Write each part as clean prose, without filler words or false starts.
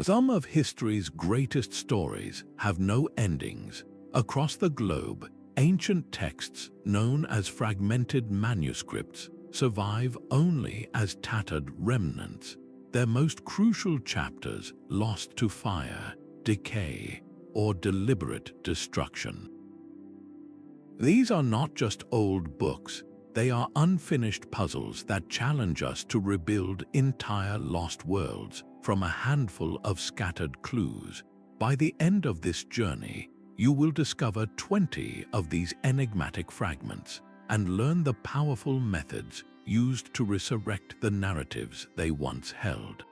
Some of history's greatest stories have no endings. Across the globe, ancient texts known as fragmented manuscripts survive only as tattered remnants, their most crucial chapters lost to fire, decay, or deliberate destruction. These are not just old books, they are unfinished puzzles that challenge us to rebuild entire lost worlds from a handful of scattered clues. By the end of this journey, you will discover 20 of these enigmatic fragments and learn the powerful methods used to resurrect the narratives they once held.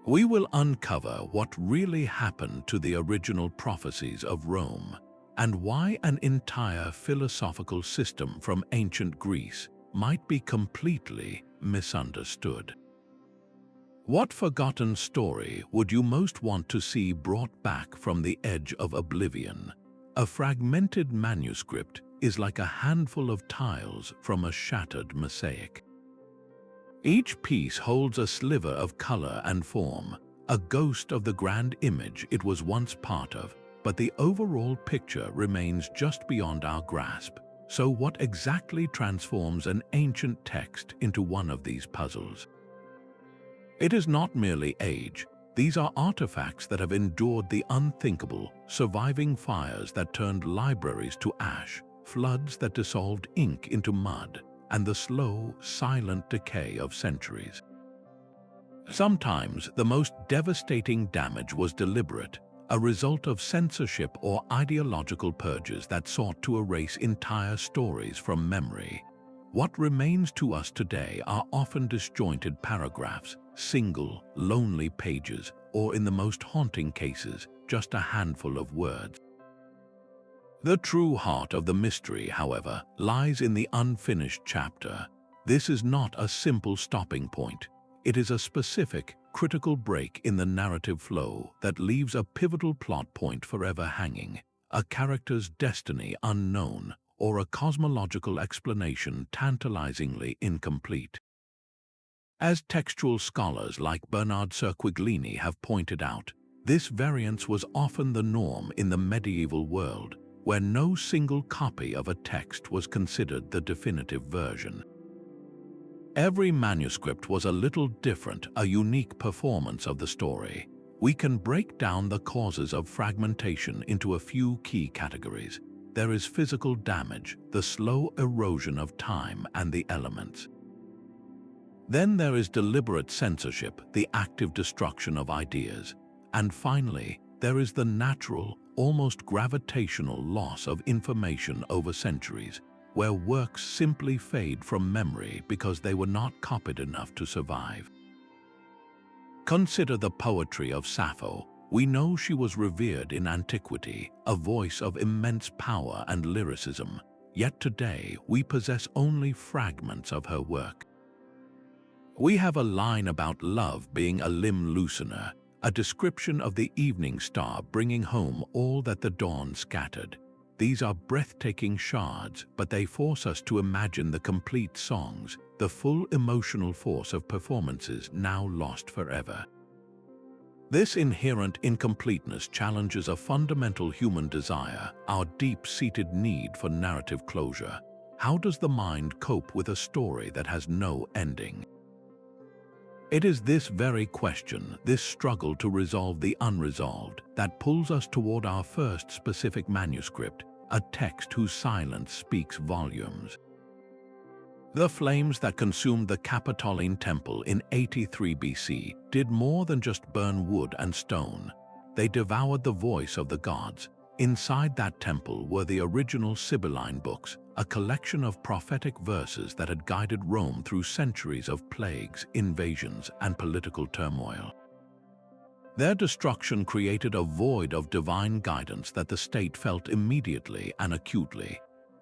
We will uncover what really happened to the original prophecies of Rome and why an entire philosophical system from ancient Greece might be completely misunderstood. What forgotten story would you most want to see brought back from the edge of oblivion? A fragmented manuscript is like a handful of tiles from a shattered mosaic. Each piece holds a sliver of color and form, a ghost of the grand image it was once part of, but the overall picture remains just beyond our grasp. So what exactly transforms an ancient text into one of these puzzles? It is not merely age. These are artifacts that have endured the unthinkable, surviving fires that turned libraries to ash, floods that dissolved ink into mud, and the slow, silent decay of centuries. Sometimes the most devastating damage was deliberate, a result of censorship or ideological purges that sought to erase entire stories from memory. What remains to us today are often disjointed paragraphs, single, lonely pages, or in the most haunting cases, just a handful of words. The true heart of the mystery, however, lies in the unfinished chapter. This is not a simple stopping point. It is a specific, critical break in the narrative flow that leaves a pivotal plot point forever hanging, a character's destiny unknown, or a cosmological explanation tantalizingly incomplete. As textual scholars like Bernard Cerquiglini have pointed out, this variance was often the norm in the medieval world, where no single copy of a text was considered the definitive version. Every manuscript was a little different, a unique performance of the story. We can break down the causes of fragmentation into a few key categories. There is physical damage, the slow erosion of time and the elements. Then there is deliberate censorship, the active destruction of ideas. And finally, there is the natural, almost gravitational loss of information over centuries, where works simply fade from memory because they were not copied enough to survive. Consider the poetry of Sappho. We know she was revered in antiquity, a voice of immense power and lyricism, yet today we possess only fragments of her work. We have a line about love being a limb loosener, a description of the evening star bringing home all that the dawn scattered. These are breathtaking shards, but they force us to imagine the complete songs, the full emotional force of performances now lost forever. This inherent incompleteness challenges a fundamental human desire, our deep-seated need for narrative closure. How does the mind cope with a story that has no ending? It is this very question, this struggle to resolve the unresolved, that pulls us toward our first specific manuscript, a text whose silence speaks volumes. The flames that consumed the Capitoline Temple in 83 BC did more than just burn wood and stone. They devoured the voice of the gods. Inside that temple were the original Sibylline books, a collection of prophetic verses that had guided Rome through centuries of plagues, invasions, and political turmoil. Their destruction created a void of divine guidance that the state felt immediately and acutely.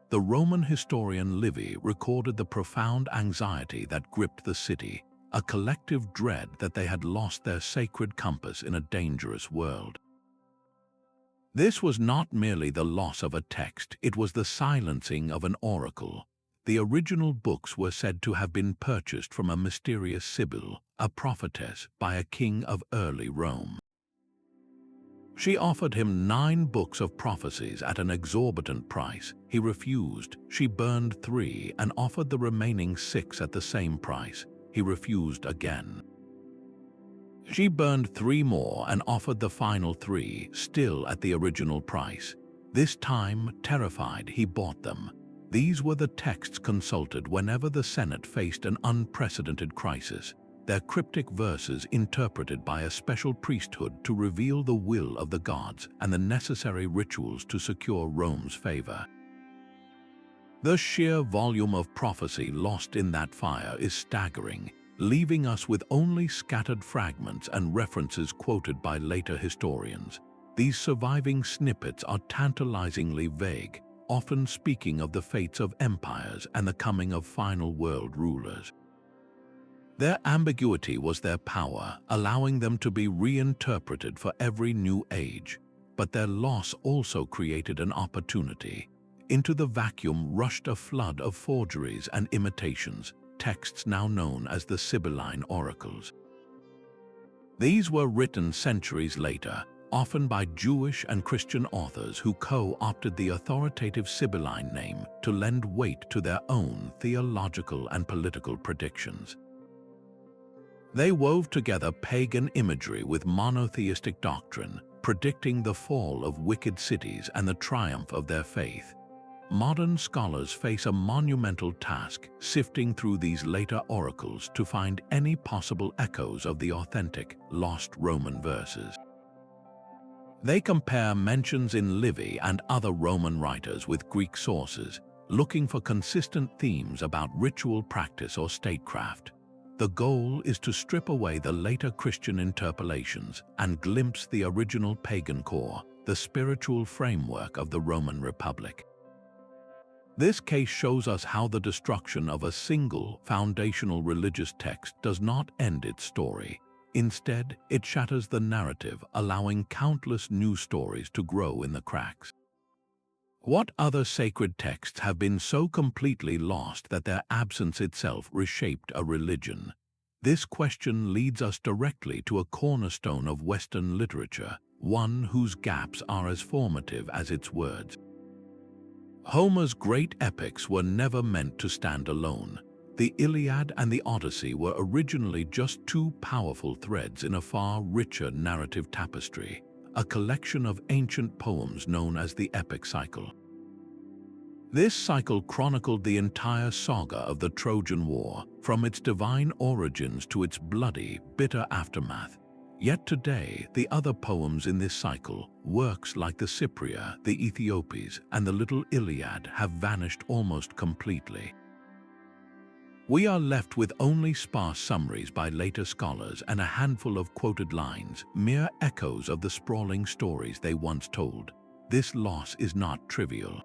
The Roman historian Livy recorded the profound anxiety that gripped the city, a collective dread that they had lost their sacred compass in a dangerous world. This was not merely the loss of a text, it was the silencing of an oracle. the original books were said to have been purchased from a mysterious Sibyl, a prophetess, by a king of early Rome. She offered him 9 books of prophecies at an exorbitant price. He refused. She burned 3 and offered the remaining 6 at the same price. He refused again. She burned 3 more and offered the final 3, still at the original price. This time, terrified, he bought them. These were the texts consulted whenever the Senate faced an unprecedented crisis, their cryptic verses interpreted by a special priesthood to reveal the will of the gods and the necessary rituals to secure Rome's favor. The sheer volume of prophecy lost in that fire is staggering, leaving us with only scattered fragments and references quoted by later historians. These surviving snippets are tantalizingly vague, often speaking of the fates of empires and the coming of final world rulers. Their ambiguity was their power, allowing them to be reinterpreted for every new age. But their loss also created an opportunity. Into the vacuum rushed a flood of forgeries and imitations, texts now known as the Sibylline oracles. These were written centuries later, often by Jewish and Christian authors who co-opted the authoritative Sibylline name to lend weight to their own theological and political predictions. They wove together pagan imagery with monotheistic doctrine, predicting the fall of wicked cities and the triumph of their faith. Modern scholars face a monumental task, sifting through these later oracles to find any possible echoes of the authentic, lost Roman verses. They compare mentions in Livy and other Roman writers with Greek sources, looking for consistent themes about ritual practice or statecraft. The goal is to strip away the later Christian interpolations and glimpse the original pagan core, the spiritual framework of the Roman Republic. This case shows us how the destruction of a single, foundational religious text does not end its story. Instead, it shatters the narrative, allowing countless new stories to grow in the cracks. What other sacred texts have been so completely lost that their absence itself reshaped a religion? This question leads us directly to a cornerstone of Western literature, one whose gaps are as formative as its words. Homer's great epics were never meant to stand alone. The Iliad and the Odyssey were originally just 2 powerful threads in a far richer narrative tapestry, a collection of ancient poems known as the epic cycle. This cycle chronicled the entire saga of the Trojan War, from its divine origins to its bloody, bitter aftermath. Yet today, the other poems in this cycle, works like the Cypria, the Aethiopes, and the Little Iliad, have vanished almost completely. We are left with only sparse summaries by later scholars and a handful of quoted lines, mere echoes of the sprawling stories they once told. This loss is not trivial.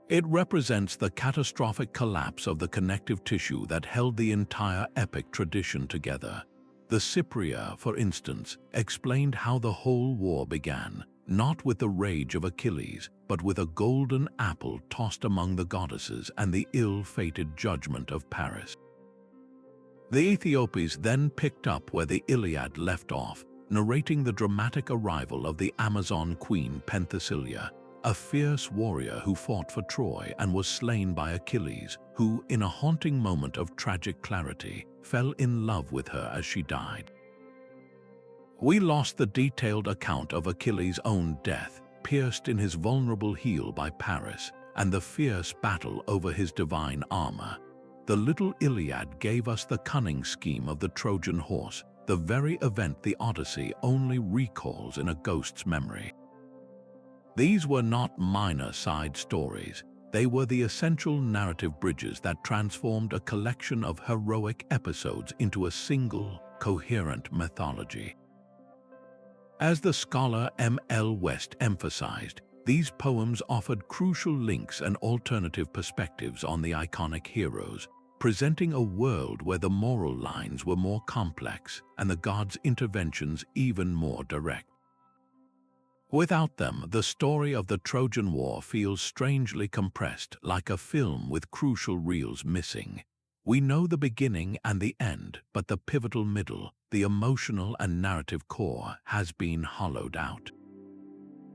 It represents the catastrophic collapse of the connective tissue that held the entire epic tradition together. The Cypria, for instance, explained how the whole war began, not with the rage of Achilles, but with a golden apple tossed among the goddesses and the ill-fated judgment of Paris. The Aethiopes then picked up where the Iliad left off, narrating the dramatic arrival of the Amazon queen Penthesilea, a fierce warrior who fought for Troy and was slain by Achilles, who, in a haunting moment of tragic clarity, fell in love with her as she died. We lost the detailed account of Achilles' own death, pierced in his vulnerable heel by Paris, and the fierce battle over his divine armor. The Little Iliad gave us the cunning scheme of the Trojan horse, the very event the Odyssey only recalls in a ghost's memory. These were not minor side stories. They were the essential narrative bridges that transformed a collection of heroic episodes into a single, coherent mythology. As the scholar M.L. West emphasized, these poems offered crucial links and alternative perspectives on the iconic heroes, presenting a world where the moral lines were more complex and the gods' interventions even more direct. Without them, the story of the Trojan War feels strangely compressed, like a film with crucial reels missing. We know the beginning and the end, but the pivotal middle, the emotional and narrative core, has been hollowed out.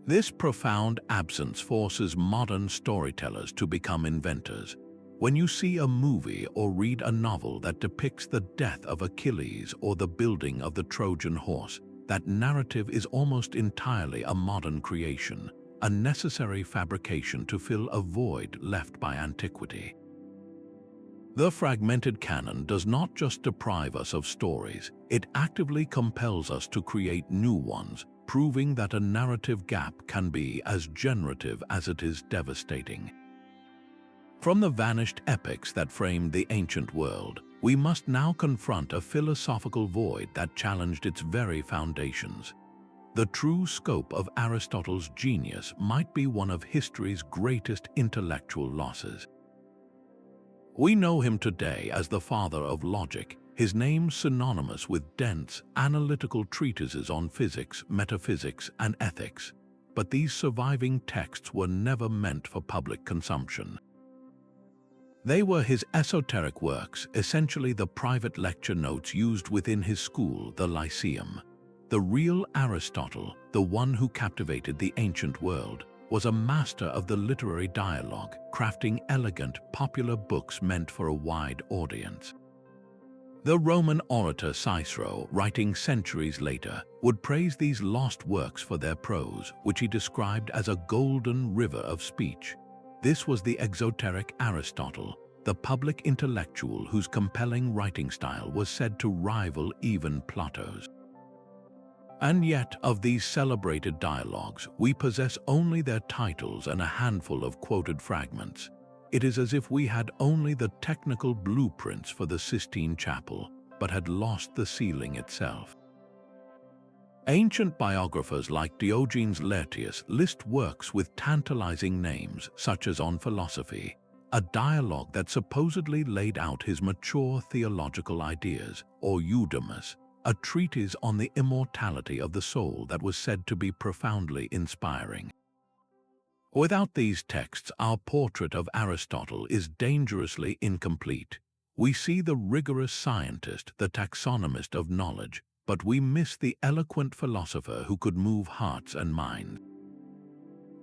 This profound absence forces modern storytellers to become inventors. When you see a movie or read a novel that depicts the death of Achilles or the building of the Trojan horse, that narrative is almost entirely a modern creation, a necessary fabrication to fill a void left by antiquity. The fragmented canon does not just deprive us of stories, it actively compels us to create new ones, proving that a narrative gap can be as generative as it is devastating. From the vanished epics that framed the ancient world, we must now confront a philosophical void that challenged its very foundations. The true scope of Aristotle's genius might be one of history's greatest intellectual losses. We know him today as the father of logic, his name synonymous with dense, analytical treatises on physics, metaphysics, and ethics. But these surviving texts were never meant for public consumption. They were his esoteric works, essentially the private lecture notes used within his school, the Lyceum. The real Aristotle, the one who captivated the ancient world, was a master of the literary dialogue, crafting elegant, popular books meant for a wide audience. The Roman orator Cicero, writing centuries later, would praise these lost works for their prose, which he described as a golden river of speech. This was the exoteric Aristotle, the public intellectual whose compelling writing style was said to rival even Plato's. And yet, of these celebrated dialogues, we possess only their titles and a handful of quoted fragments. It is as if we had only the technical blueprints for the Sistine Chapel, but had lost the ceiling itself. Ancient biographers like Diogenes Laertius list works with tantalizing names, such as On Philosophy, a dialogue that supposedly laid out his mature theological ideas, or Eudemus, a treatise on the immortality of the soul that was said to be profoundly inspiring. Without these texts, our portrait of Aristotle is dangerously incomplete. We see the rigorous scientist, the taxonomist of knowledge, but we miss the eloquent philosopher who could move hearts and minds.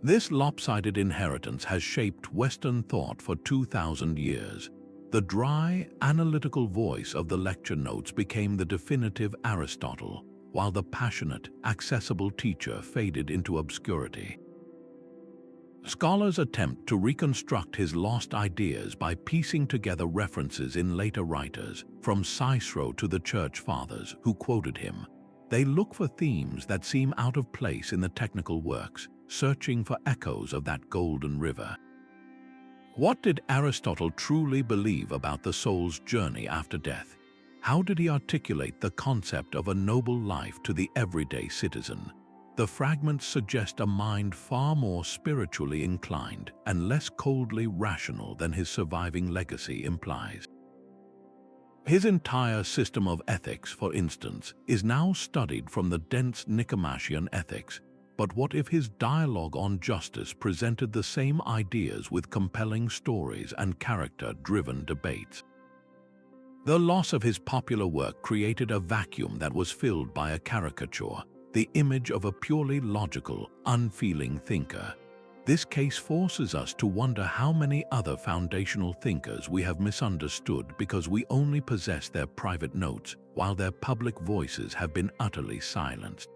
This lopsided inheritance has shaped Western thought for 2,000 years. The dry, analytical voice of the lecture notes became the definitive Aristotle, while the passionate, accessible teacher faded into obscurity. Scholars attempt to reconstruct his lost ideas by piecing together references in later writers, from Cicero to the Church Fathers who quoted him. They look for themes that seem out of place in the technical works, searching for echoes of that golden river. What did Aristotle truly believe about the soul's journey after death? How did he articulate the concept of a noble life to the everyday citizen? The fragments suggest a mind far more spiritually inclined and less coldly rational than his surviving legacy implies. His entire system of ethics, for instance, is now studied from the dense Nicomachean ethics. But what if his dialogue on justice presented the same ideas with compelling stories and character-driven debates? The loss of his popular work created a vacuum that was filled by a caricature, the image of a purely logical, unfeeling thinker. This case forces us to wonder how many other foundational thinkers we have misunderstood because we only possess their private notes, while their public voices have been utterly silenced.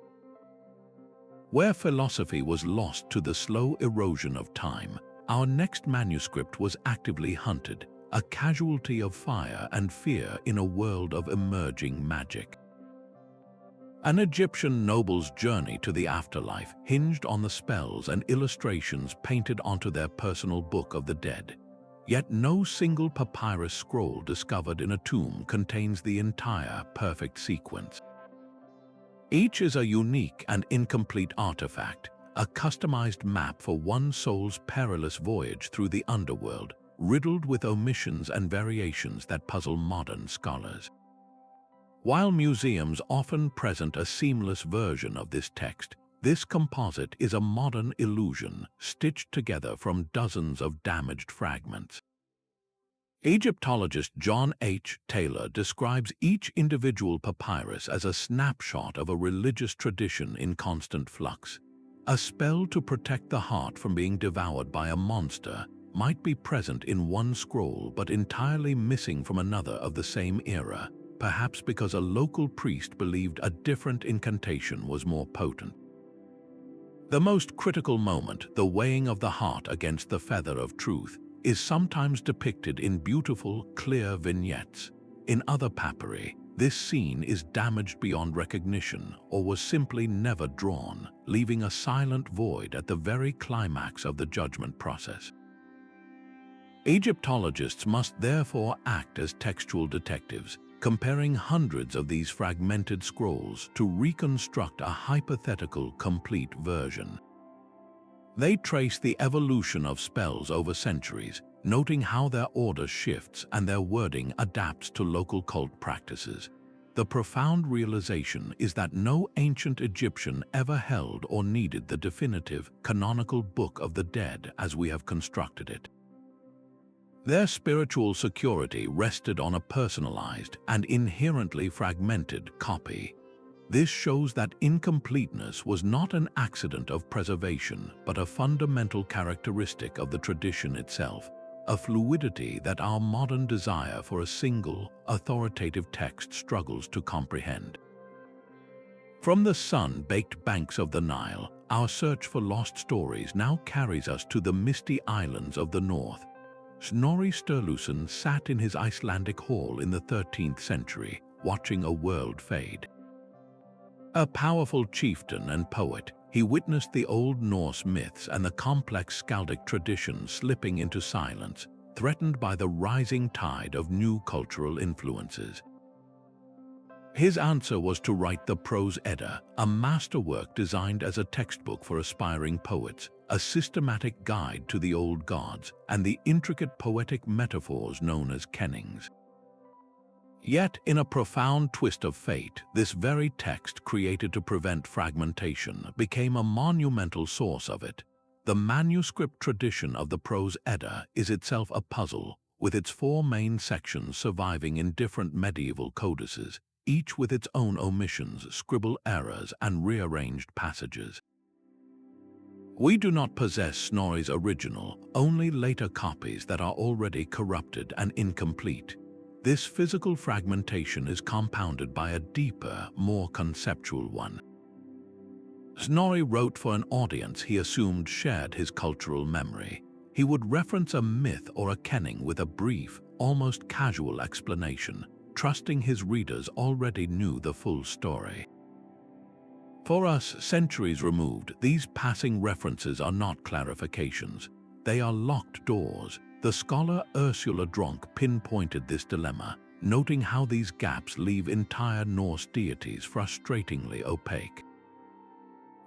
Where philosophy was lost to the slow erosion of time, our next manuscript was actively hunted, a casualty of fire and fear in a world of emerging magic. An Egyptian noble's journey to the afterlife hinged on the spells and illustrations painted onto their personal book of the dead. Yet no single papyrus scroll discovered in a tomb contains the entire perfect sequence. Each is a unique and incomplete artifact, a customized map for one soul's perilous voyage through the underworld, riddled with omissions and variations that puzzle modern scholars. While museums often present a seamless version of this text, This composite is a modern illusion stitched together from dozens of damaged fragments. Egyptologist John H. Taylor describes each individual papyrus as a snapshot of a religious tradition in constant flux. A spell to protect the heart from being devoured by a monster might be present in one scroll but entirely missing from another of the same era, perhaps because a local priest believed a different incantation was more potent. The most critical moment, the weighing of the heart against the feather of truth, is sometimes depicted in beautiful, clear vignettes. In other papyri, this scene is damaged beyond recognition or was simply never drawn, leaving a silent void at the very climax of the judgment process. Egyptologists must therefore act as textual detectives, comparing hundreds of these fragmented scrolls to reconstruct a hypothetical complete version. They trace the evolution of spells over centuries, noting how their order shifts and their wording adapts to local cult practices. The profound realization is that no ancient Egyptian ever held or needed the definitive, canonical Book of the Dead as we have constructed it. Their spiritual security rested on a personalized and inherently fragmented copy. This shows that incompleteness was not an accident of preservation, but a fundamental characteristic of the tradition itself, a fluidity that our modern desire for a single, authoritative text struggles to comprehend. From the sun-baked banks of the Nile, our search for lost stories now carries us to the misty islands of the north. Snorri Sturluson sat in his Icelandic hall in the 13th century, watching a world fade. A powerful chieftain and poet, he witnessed the Old Norse myths and the complex skaldic tradition slipping into silence, threatened by the rising tide of new cultural influences. His answer was to write the Prose Edda, a masterwork designed as a textbook for aspiring poets, a systematic guide to the old gods, and the intricate poetic metaphors known as kennings. Yet, in a profound twist of fate, this very text created to prevent fragmentation became a monumental source of it. The manuscript tradition of the Prose Edda is itself a puzzle, with its 4 main sections surviving in different medieval codices, each with its own omissions, scribal errors, and rearranged passages. We do not possess Snorri's original, only later copies that are already corrupted and incomplete. This physical fragmentation is compounded by a deeper, more conceptual one. Snorri wrote for an audience he assumed shared his cultural memory. He would reference a myth or a kenning with a brief, almost casual explanation, trusting his readers already knew the full story. For us, centuries removed, these passing references are not clarifications. They are locked doors. The scholar Ursula Dronk pinpointed this dilemma, noting how these gaps leave entire Norse deities frustratingly opaque.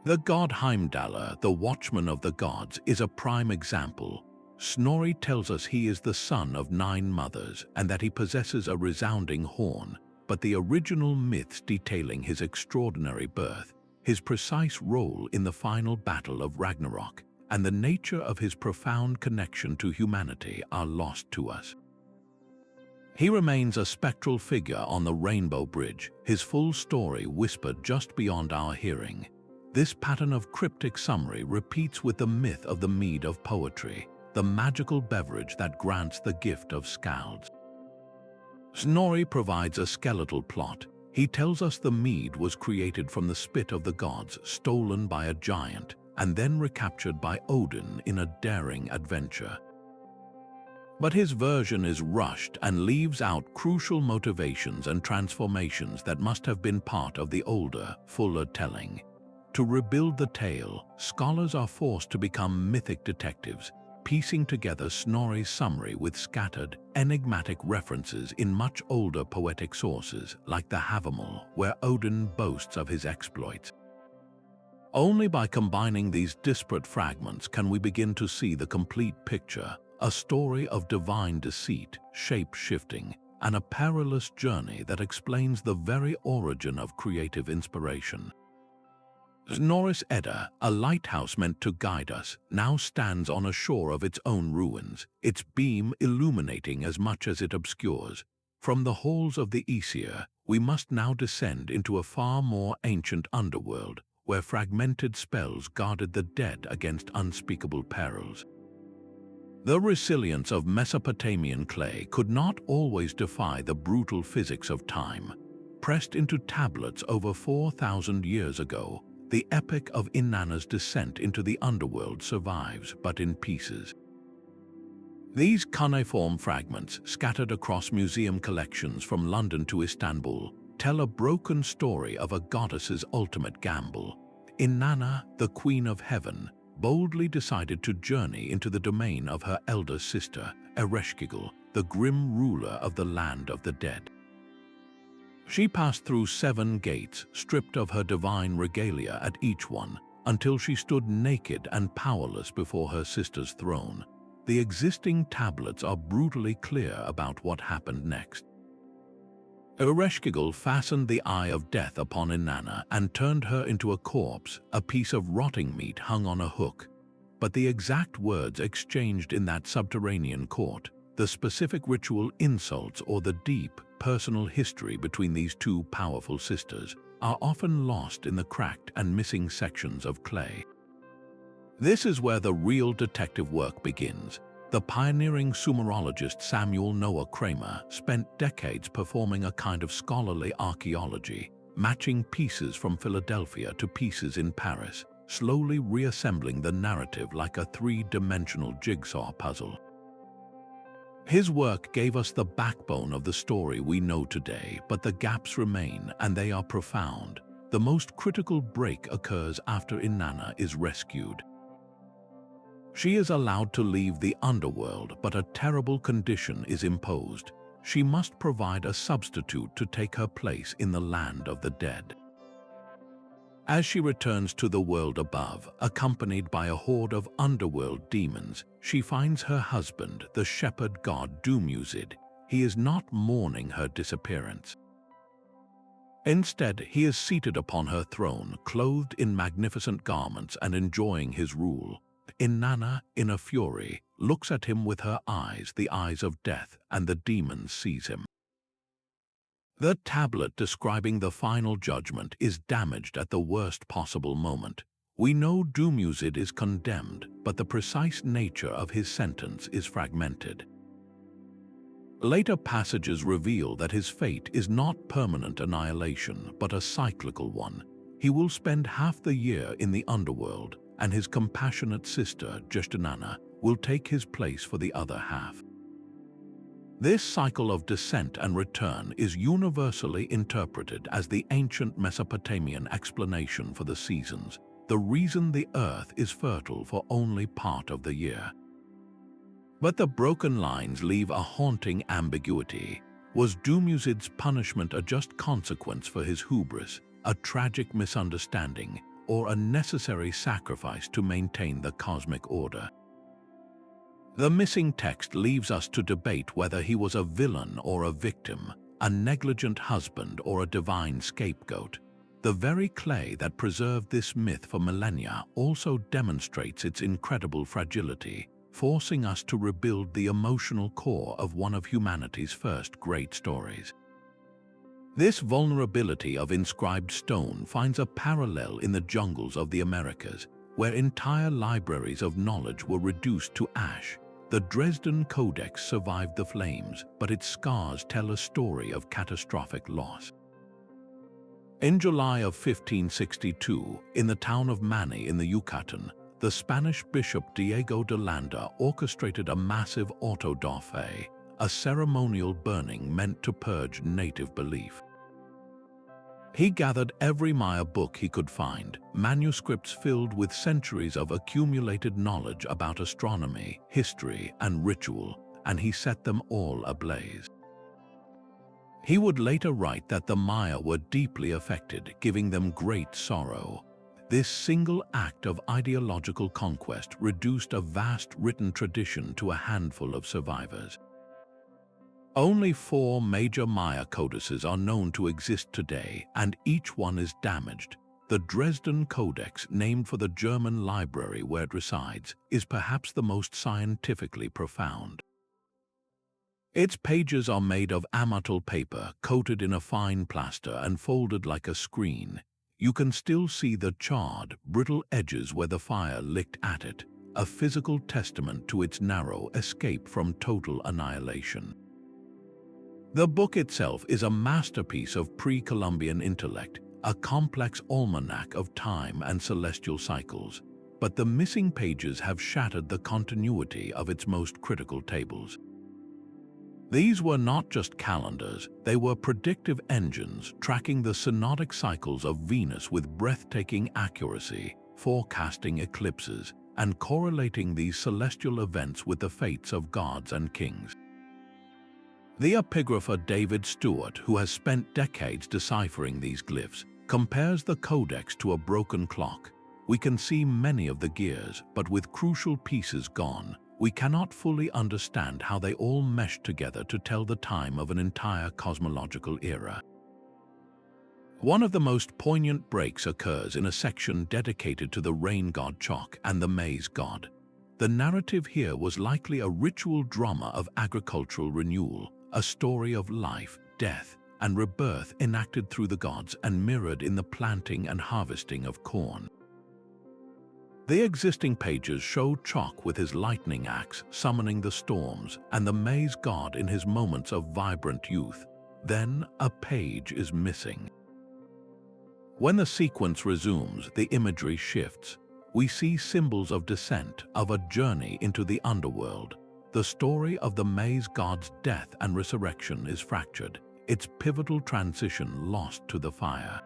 The god Heimdallr, the watchman of the gods, is a prime example. Snorri tells us he is the son of 9 mothers and that he possesses a resounding horn, but the original myths detailing his extraordinary birth, his precise role in the final battle of Ragnarok, and the nature of his profound connection to humanity are lost to us. He remains a spectral figure on the Rainbow Bridge, his full story whispered just beyond our hearing. This pattern of cryptic summary repeats with the myth of the mead of poetry, the magical beverage that grants the gift of skalds. Snorri provides a skeletal plot. He tells us the mead was created from the spit of the gods, stolen by a giant, and then recaptured by Odin in a daring adventure. But his version is rushed and leaves out crucial motivations and transformations that must have been part of the older, fuller telling. To rebuild the tale, scholars are forced to become mythic detectives, piecing together Snorri's summary with scattered, enigmatic references in much older poetic sources, like the Havamal, where Odin boasts of his exploits. Only by combining these disparate fragments can we begin to see the complete picture, a story of divine deceit, shape-shifting, and a perilous journey that explains the very origin of creative inspiration. Snorri's Edda, a lighthouse meant to guide us, now stands on a shore of its own ruins, its beam illuminating as much as it obscures. From the halls of the Aesir, we must now descend into a far more ancient underworld, where fragmented spells guarded the dead against unspeakable perils. The resilience of Mesopotamian clay could not always defy the brutal physics of time. Pressed into tablets over 4,000 years ago, the epic of Inanna's descent into the underworld survives, but in pieces. These cuneiform fragments, scattered across museum collections from London to Istanbul, tell a broken story of a goddess's ultimate gamble. Inanna, the Queen of Heaven, boldly decided to journey into the domain of her elder sister, Ereshkigal, the grim ruler of the land of the dead. She passed through 7 gates, stripped of her divine regalia at each one, until she stood naked and powerless before her sister's throne. The existing tablets are brutally clear about what happened next. Ereshkigal fastened the eye of death upon Inanna and turned her into a corpse, a piece of rotting meat hung on a hook. But the exact words exchanged in that subterranean court, the specific ritual insults or the deep, personal history between these two powerful sisters, are often lost in the cracked and missing sections of clay. This is where the real detective work begins. The pioneering Sumerologist Samuel Noah Kramer spent decades performing a kind of scholarly archaeology, matching pieces from Philadelphia to pieces in Paris, slowly reassembling the narrative like a 3-dimensional jigsaw puzzle. His work gave us the backbone of the story we know today, but the gaps remain, and they are profound. The most critical break occurs after Inanna is rescued. She is allowed to leave the underworld, but a terrible condition is imposed. She must provide a substitute to take her place in the land of the dead. As she returns to the world above, accompanied by a horde of underworld demons, she finds her husband, the shepherd god Dumuzid. He is not mourning her disappearance. Instead, he is seated upon her throne, clothed in magnificent garments and enjoying his rule. Inanna, in a fury, looks at him with her eyes, the eyes of death, and the demons seize him. The tablet describing the final judgment is damaged at the worst possible moment. We know Dumuzid is condemned, but the precise nature of his sentence is fragmented. Later passages reveal that his fate is not permanent annihilation, but a cyclical one. He will spend half the year in the underworld, and his compassionate sister, Inanna, will take his place for the other half. This cycle of descent and return is universally interpreted as the ancient Mesopotamian explanation for the seasons, the reason the earth is fertile for only part of the year. But the broken lines leave a haunting ambiguity. Was Dumuzid's punishment a just consequence for his hubris, a tragic misunderstanding, or a necessary sacrifice to maintain the cosmic order? The missing text leaves us to debate whether he was a villain or a victim, a negligent husband or a divine scapegoat. The very clay that preserved this myth for millennia also demonstrates its incredible fragility, forcing us to rebuild the emotional core of one of humanity's first great stories. This vulnerability of inscribed stone finds a parallel in the jungles of the Americas, where entire libraries of knowledge were reduced to ash. The Dresden Codex survived the flames, but its scars tell a story of catastrophic loss. In July of 1562, in the town of Mani in the Yucatan, the Spanish bishop Diego de Landa orchestrated a massive auto da fe, a ceremonial burning meant to purge native belief. He gathered every Maya book he could find, manuscripts filled with centuries of accumulated knowledge about astronomy, history, and ritual, and he set them all ablaze. He would later write that the Maya were deeply affected, giving them great sorrow. This single act of ideological conquest reduced a vast written tradition to a handful of survivors. Only 4 major Maya codices are known to exist today, and each one is damaged. The Dresden Codex, named for the German library where it resides, is perhaps the most scientifically profound. Its pages are made of amortal paper, coated in a fine plaster and folded like a screen. You can still see the charred, brittle edges where the fire licked at it, a physical testament to its narrow escape from total annihilation. The book itself is a masterpiece of pre-Columbian intellect, a complex almanac of time and celestial cycles, but the missing pages have shattered the continuity of its most critical tables. These were not just calendars, they were predictive engines tracking the synodic cycles of Venus with breathtaking accuracy, forecasting eclipses, and correlating these celestial events with the fates of gods and kings. The epigrapher David Stewart, who has spent decades deciphering these glyphs, compares the codex to a broken clock. We can see many of the gears, but with crucial pieces gone, we cannot fully understand how they all mesh together to tell the time of an entire cosmological era. One of the most poignant breaks occurs in a section dedicated to the rain god Chok and the maize god. The narrative here was likely a ritual drama of agricultural renewal, a story of life, death, and rebirth enacted through the gods and mirrored in the planting and harvesting of corn. The existing pages show Chok with his lightning axe summoning the storms and the maize god in his moments of vibrant youth. Then a page is missing. When the sequence resumes, the imagery shifts. We see symbols of descent, of a journey into the underworld. The story of the maize god's death and resurrection is fractured, its pivotal transition lost to the fire.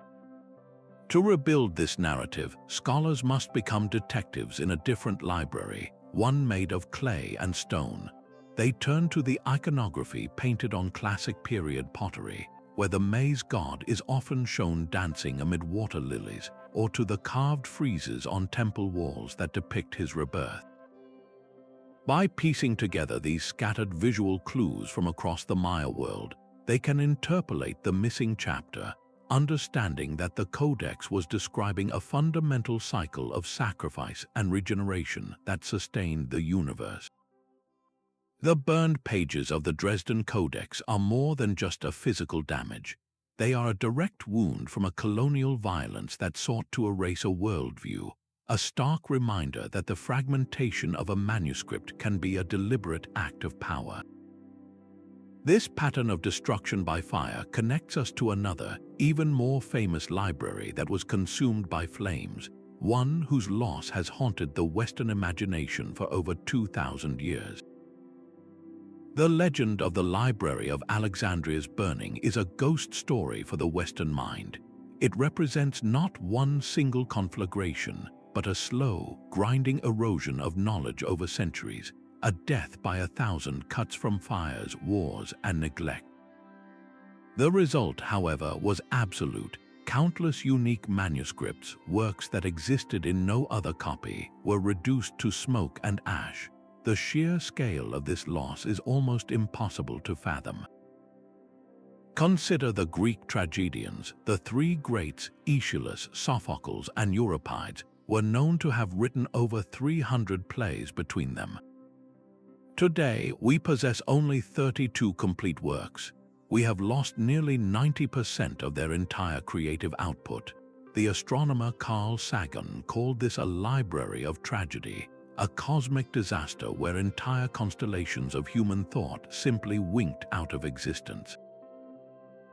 To rebuild this narrative, scholars must become detectives in a different library, one made of clay and stone. They turn to the iconography painted on classic period pottery, where the maize god is often shown dancing amid water lilies, or to the carved friezes on temple walls that depict his rebirth. By piecing together these scattered visual clues from across the Maya world, they can interpolate the missing chapter, understanding that the codex was describing a fundamental cycle of sacrifice and regeneration that sustained the universe. The burned pages of the Dresden Codex are more than just a physical damage. They are a direct wound from a colonial violence that sought to erase a worldview, a stark reminder that the fragmentation of a manuscript can be a deliberate act of power. This pattern of destruction by fire connects us to another, even more famous library that was consumed by flames, one whose loss has haunted the Western imagination for over 2,000 years. The legend of the Library of Alexandria's burning is a ghost story for the Western mind. It represents not one single conflagration, but a slow, grinding erosion of knowledge over centuries, a death by 1,000 cuts from fires, wars, and neglect. The result, however, was absolute. Countless unique manuscripts, works that existed in no other copy, were reduced to smoke and ash. The sheer scale of this loss is almost impossible to fathom. Consider the Greek tragedians. The three greats, Aeschylus, Sophocles, and Euripides, were known to have written over 300 plays between them. Today, we possess only 32 complete works. We have lost nearly 90% of their entire creative output. The astronomer Carl Sagan called this a library of tragedy, a cosmic disaster where entire constellations of human thought simply winked out of existence.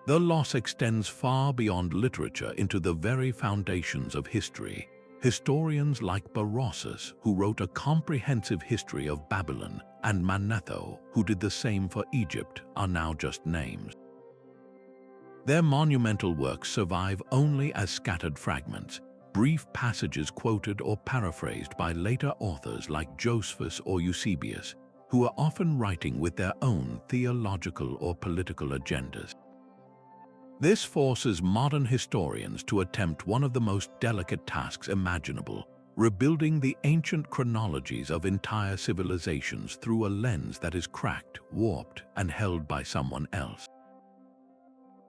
The loss extends far beyond literature into the very foundations of history. Historians like Berossus, who wrote a comprehensive history of Babylon, and Manetho, who did the same for Egypt, are now just names. Their monumental works survive only as scattered fragments, brief passages quoted or paraphrased by later authors like Josephus or Eusebius, who are often writing with their own theological or political agendas. This forces modern historians to attempt one of the most delicate tasks imaginable, rebuilding the ancient chronologies of entire civilizations through a lens that is cracked, warped, and held by someone else.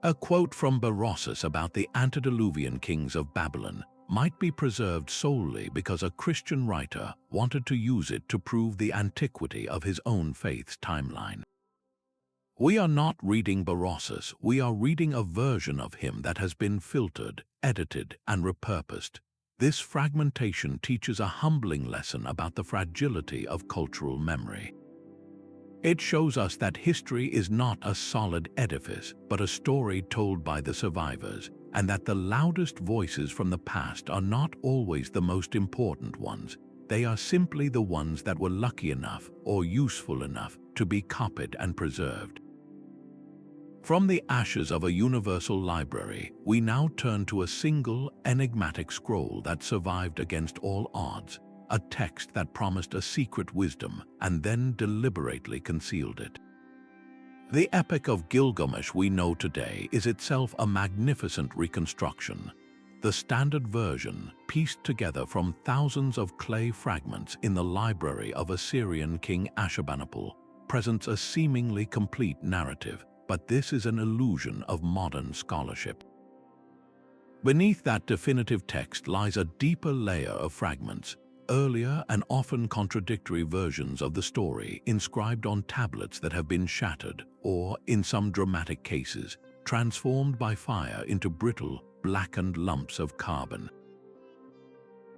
A quote from Berossus about the antediluvian kings of Babylon, might be preserved solely because a Christian writer wanted to use it to prove the antiquity of his own faith's timeline. We are not reading Berossus, we are reading a version of him that has been filtered, edited, and repurposed. This fragmentation teaches a humbling lesson about the fragility of cultural memory. It shows us that history is not a solid edifice, but a story told by the survivors, and that the loudest voices from the past are not always the most important ones. They are simply the ones that were lucky enough or useful enough to be copied and preserved. From the ashes of a universal library, we now turn to a single, enigmatic scroll that survived against all odds, a text that promised a secret wisdom and then deliberately concealed it. The Epic of Gilgamesh we know today is itself a magnificent reconstruction. The standard version, pieced together from thousands of clay fragments in the library of Assyrian king Ashurbanipal, presents a seemingly complete narrative, but this is an illusion of modern scholarship. Beneath that definitive text lies a deeper layer of fragments, earlier and often contradictory versions of the story inscribed on tablets that have been shattered or, in some dramatic cases, transformed by fire into brittle, blackened lumps of carbon.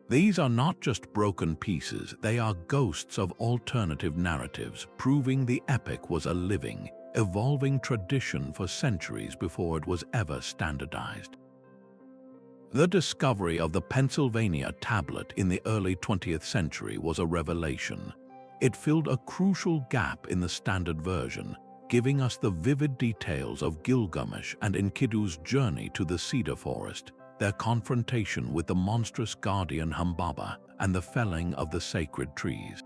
These are not just broken pieces, they are ghosts of alternative narratives, proving the epic was a living, evolving tradition for centuries before it was ever standardized. The discovery of the Pennsylvania tablet in the early 20th century was a revelation. It filled a crucial gap in the standard version, giving us the vivid details of Gilgamesh and Enkidu's journey to the cedar forest, their confrontation with the monstrous guardian Humbaba, and the felling of the sacred trees.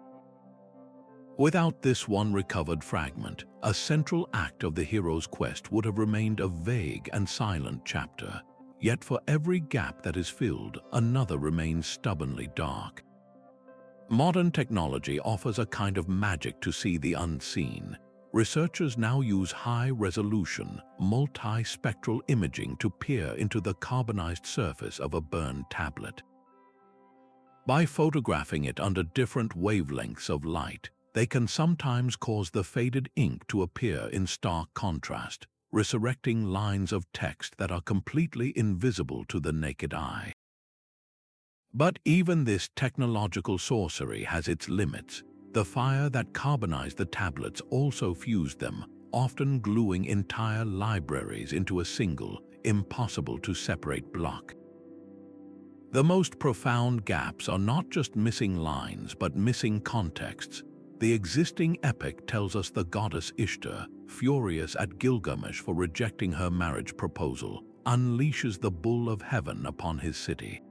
Without this one recovered fragment, a central act of the hero's quest would have remained a vague and silent chapter. Yet for every gap that is filled, another remains stubbornly dark. Modern technology offers a kind of magic to see the unseen. Researchers now use high-resolution, multi-spectral imaging to peer into the carbonized surface of a burned tablet. By photographing it under different wavelengths of light, they can sometimes cause the faded ink to appear in stark contrast, resurrecting lines of text that are completely invisible to the naked eye. But even this technological sorcery has its limits. The fire that carbonized the tablets also fused them, often gluing entire libraries into a single, impossible-to-separate block. The most profound gaps are not just missing lines but missing contexts. The existing epic tells us the goddess Ishtar, furious at Gilgamesh for rejecting her marriage proposal, unleashes the bull of heaven upon his city.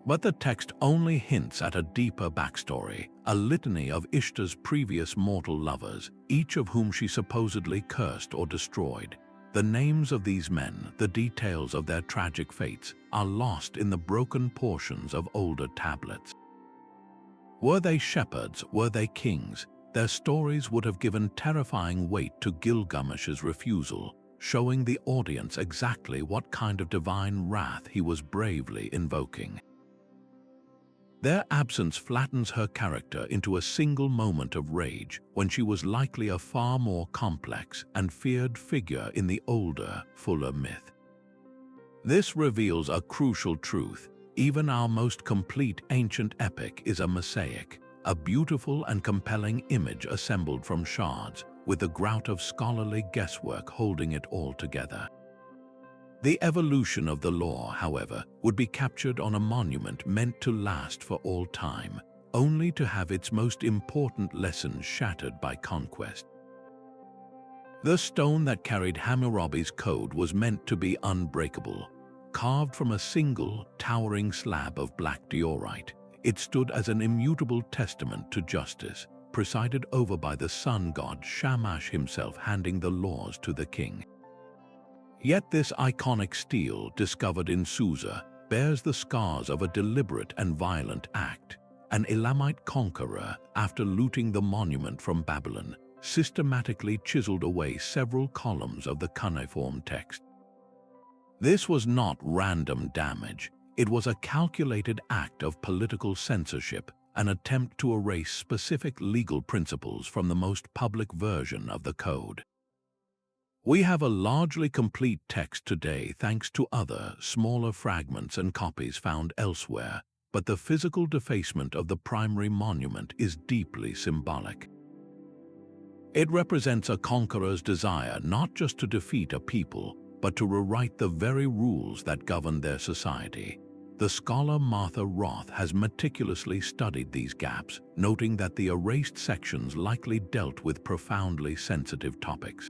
But the text only hints at a deeper backstory, a litany of Ishtar's previous mortal lovers, each of whom she supposedly cursed or destroyed. The names of these men, the details of their tragic fates, are lost in the broken portions of older tablets. Were they shepherds, were they kings, their stories would have given terrifying weight to Gilgamesh's refusal, showing the audience exactly what kind of divine wrath he was bravely invoking. Their absence flattens her character into a single moment of rage when she was likely a far more complex and feared figure in the older, fuller myth. This reveals a crucial truth. Even our most complete ancient epic is a mosaic, a beautiful and compelling image assembled from shards, with a grout of scholarly guesswork holding it all together. The evolution of the lore, however, would be captured on a monument meant to last for all time, only to have its most important lessons shattered by conquest. The stone that carried Hammurabi's code was meant to be unbreakable. Carved from a single, towering slab of black diorite, it stood as an immutable testament to justice, presided over by the sun god Shamash himself handing the laws to the king. Yet this iconic stele, discovered in Susa, bears the scars of a deliberate and violent act. An Elamite conqueror, after looting the monument from Babylon, systematically chiseled away several columns of the cuneiform text. This was not random damage. It was a calculated act of political censorship, an attempt to erase specific legal principles from the most public version of the code. We have a largely complete text today thanks to other, smaller fragments and copies found elsewhere, but the physical defacement of the primary monument is deeply symbolic. It represents a conqueror's desire not just to defeat a people, but to rewrite the very rules that govern their society. The scholar Martha Roth has meticulously studied these gaps, noting that the erased sections likely dealt with profoundly sensitive topics.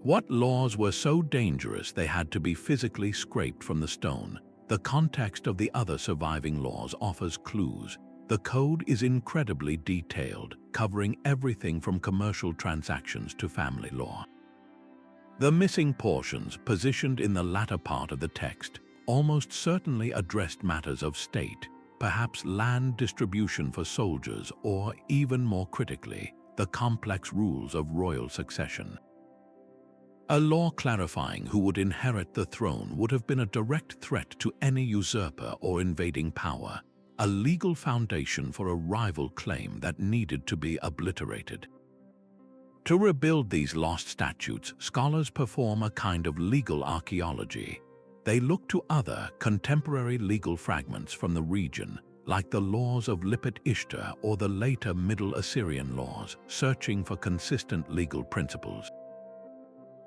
What laws were so dangerous they had to be physically scraped from the stone? The context of the other surviving laws offers clues. The code is incredibly detailed, covering everything from commercial transactions to family law. The missing portions, positioned in the latter part of the text, almost certainly addressed matters of state, perhaps land distribution for soldiers, or, even more critically, the complex rules of royal succession. A law clarifying who would inherit the throne would have been a direct threat to any usurper or invading power, a legal foundation for a rival claim that needed to be obliterated. To rebuild these lost statutes, scholars perform a kind of legal archaeology. They look to other, contemporary legal fragments from the region, like the laws of Lipit Ishtar or the later Middle Assyrian laws, searching for consistent legal principles.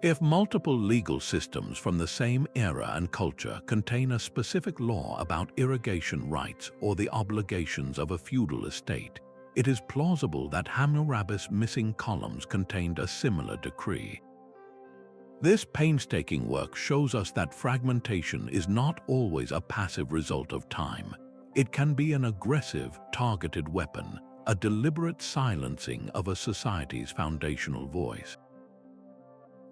If multiple legal systems from the same era and culture contain a specific law about irrigation rights or the obligations of a feudal estate, it is plausible that Hammurabi's missing columns contained a similar decree. This painstaking work shows us that fragmentation is not always a passive result of time. It can be an aggressive, targeted weapon, a deliberate silencing of a society's foundational voice.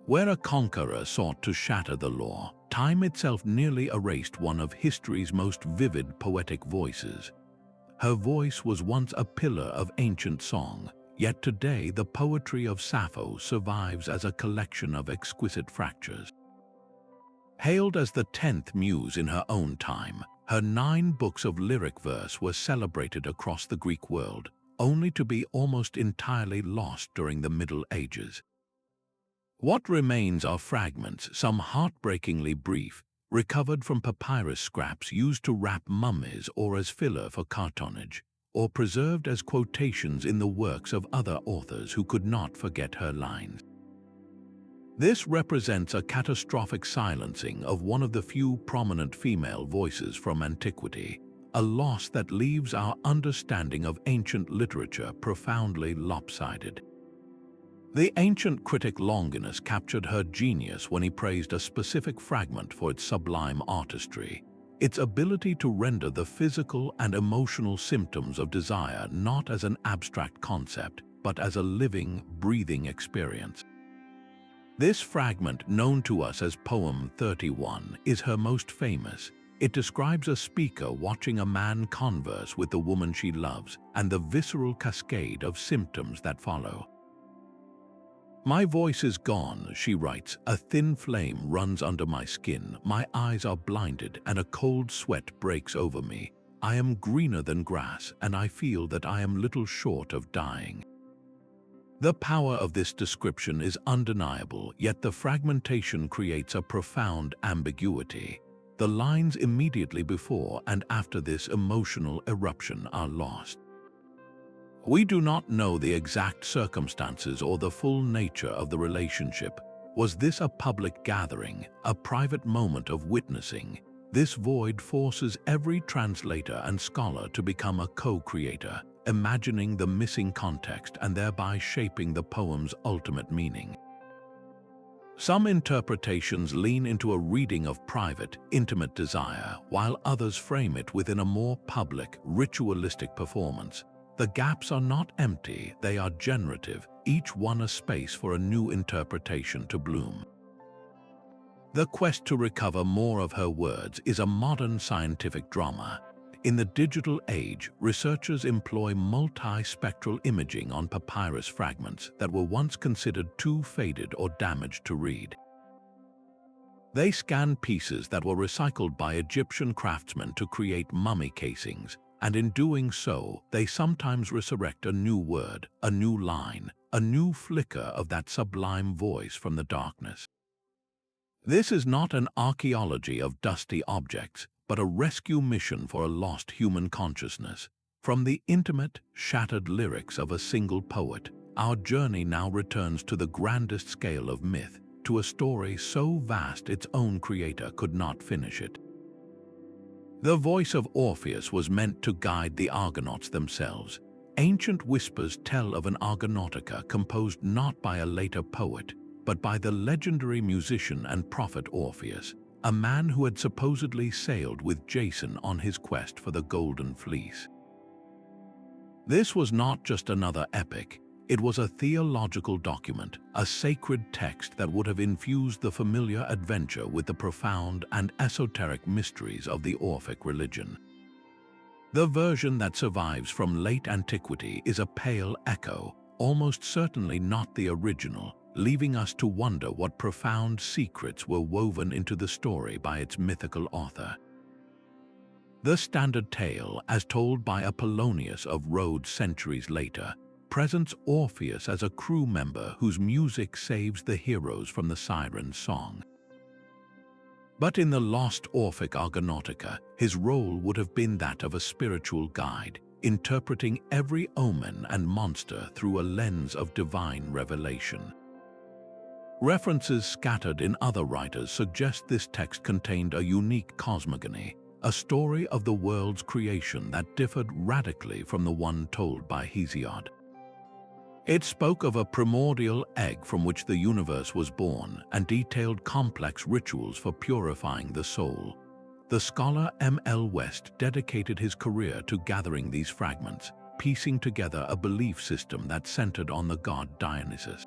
Where a conqueror sought to shatter the law, time itself nearly erased one of history's most vivid poetic voices. Her voice was once a pillar of ancient song, yet today the Poetry of Sappho survives as a collection of exquisite fractures. Hailed as the 10th muse in her own time, her 9 books of lyric verse were celebrated across the Greek world, only to be almost entirely lost during the Middle Ages. What remains are fragments, some heartbreakingly brief, recovered from papyrus scraps used to wrap mummies or as filler for cartonnage, or preserved as quotations in the works of other authors who could not forget her lines. This represents a catastrophic silencing of one of the few prominent female voices from antiquity, a loss that leaves our understanding of ancient literature profoundly lopsided. The ancient critic Longinus captured her genius when he praised a specific fragment for its sublime artistry, its ability to render the physical and emotional symptoms of desire not as an abstract concept, but as a living, breathing experience. This fragment, known to us as Poem 31, is her most famous. It describes a speaker watching a man converse with the woman she loves and the visceral cascade of symptoms that follow. "My voice is gone," she writes, "a thin flame runs under my skin, my eyes are blinded, and a cold sweat breaks over me. I am greener than grass, and I feel that I am little short of dying." The power of this description is undeniable, yet the fragmentation creates a profound ambiguity. The lines immediately before and after this emotional eruption are lost. We do not know the exact circumstances or the full nature of the relationship. Was this a public gathering, a private moment of witnessing? This void forces every translator and scholar to become a co-creator, imagining the missing context and thereby shaping the poem's ultimate meaning. Some interpretations lean into a reading of private, intimate desire, while others frame it within a more public, ritualistic performance. The gaps are not empty, they are generative, each one a space for a new interpretation to bloom. The quest to recover more of her words is a modern scientific drama. In the digital age, researchers employ multi-spectral imaging on papyrus fragments that were once considered too faded or damaged to read. They scanned pieces that were recycled by Egyptian craftsmen to create mummy casings, and in doing so, they sometimes resurrect a new word, a new line, a new flicker of that sublime voice from the darkness. This is not an archaeology of dusty objects, but a rescue mission for a lost human consciousness. From the intimate, shattered lyrics of a single poet, our journey now returns to the grandest scale of myth, to a story so vast its own creator could not finish it. The voice of Orpheus was meant to guide the Argonauts themselves. Ancient whispers tell of an argonautica composed not by a later poet, but by the legendary musician and prophet Orpheus, a man who had supposedly sailed with Jason on his quest for the Golden Fleece. This was not just another epic, it was a theological document, a sacred text that would have infused the familiar adventure with the profound and esoteric mysteries of the Orphic religion. The version that survives from late antiquity is a pale echo, almost certainly not the original, leaving us to wonder what profound secrets were woven into the story by its mythical author. The standard tale, as told by Apollonius of Rhodes centuries later, presents Orpheus as a crew member whose music saves the heroes from the siren's song. But in the lost Orphic Argonautica, his role would have been that of a spiritual guide, interpreting every omen and monster through a lens of divine revelation. References scattered in other writers suggest this text contained a unique cosmogony, a story of the world's creation that differed radically from the one told by Hesiod. It spoke of a primordial egg from which the universe was born and detailed complex rituals for purifying the soul. The scholar M.L. West dedicated his career to gathering these fragments, piecing together a belief system that centered on the god Dionysus.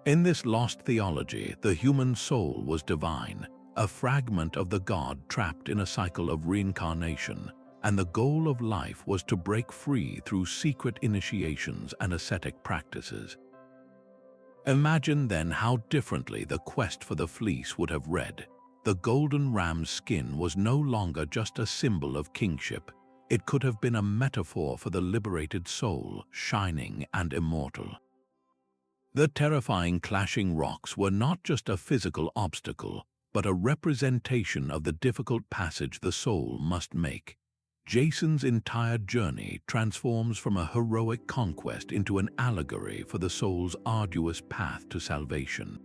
In this lost theology, the human soul was divine, a fragment of the god trapped in a cycle of reincarnation, and the goal of life was to break free through secret initiations and ascetic practices. Imagine then how differently the quest for the fleece would have read. The golden ram's skin was no longer just a symbol of kingship. It could have been a metaphor for the liberated soul, shining and immortal. The terrifying clashing rocks were not just a physical obstacle, but a representation of the difficult passage the soul must make. Jason's entire journey transforms from a heroic conquest into an allegory for the soul's arduous path to salvation.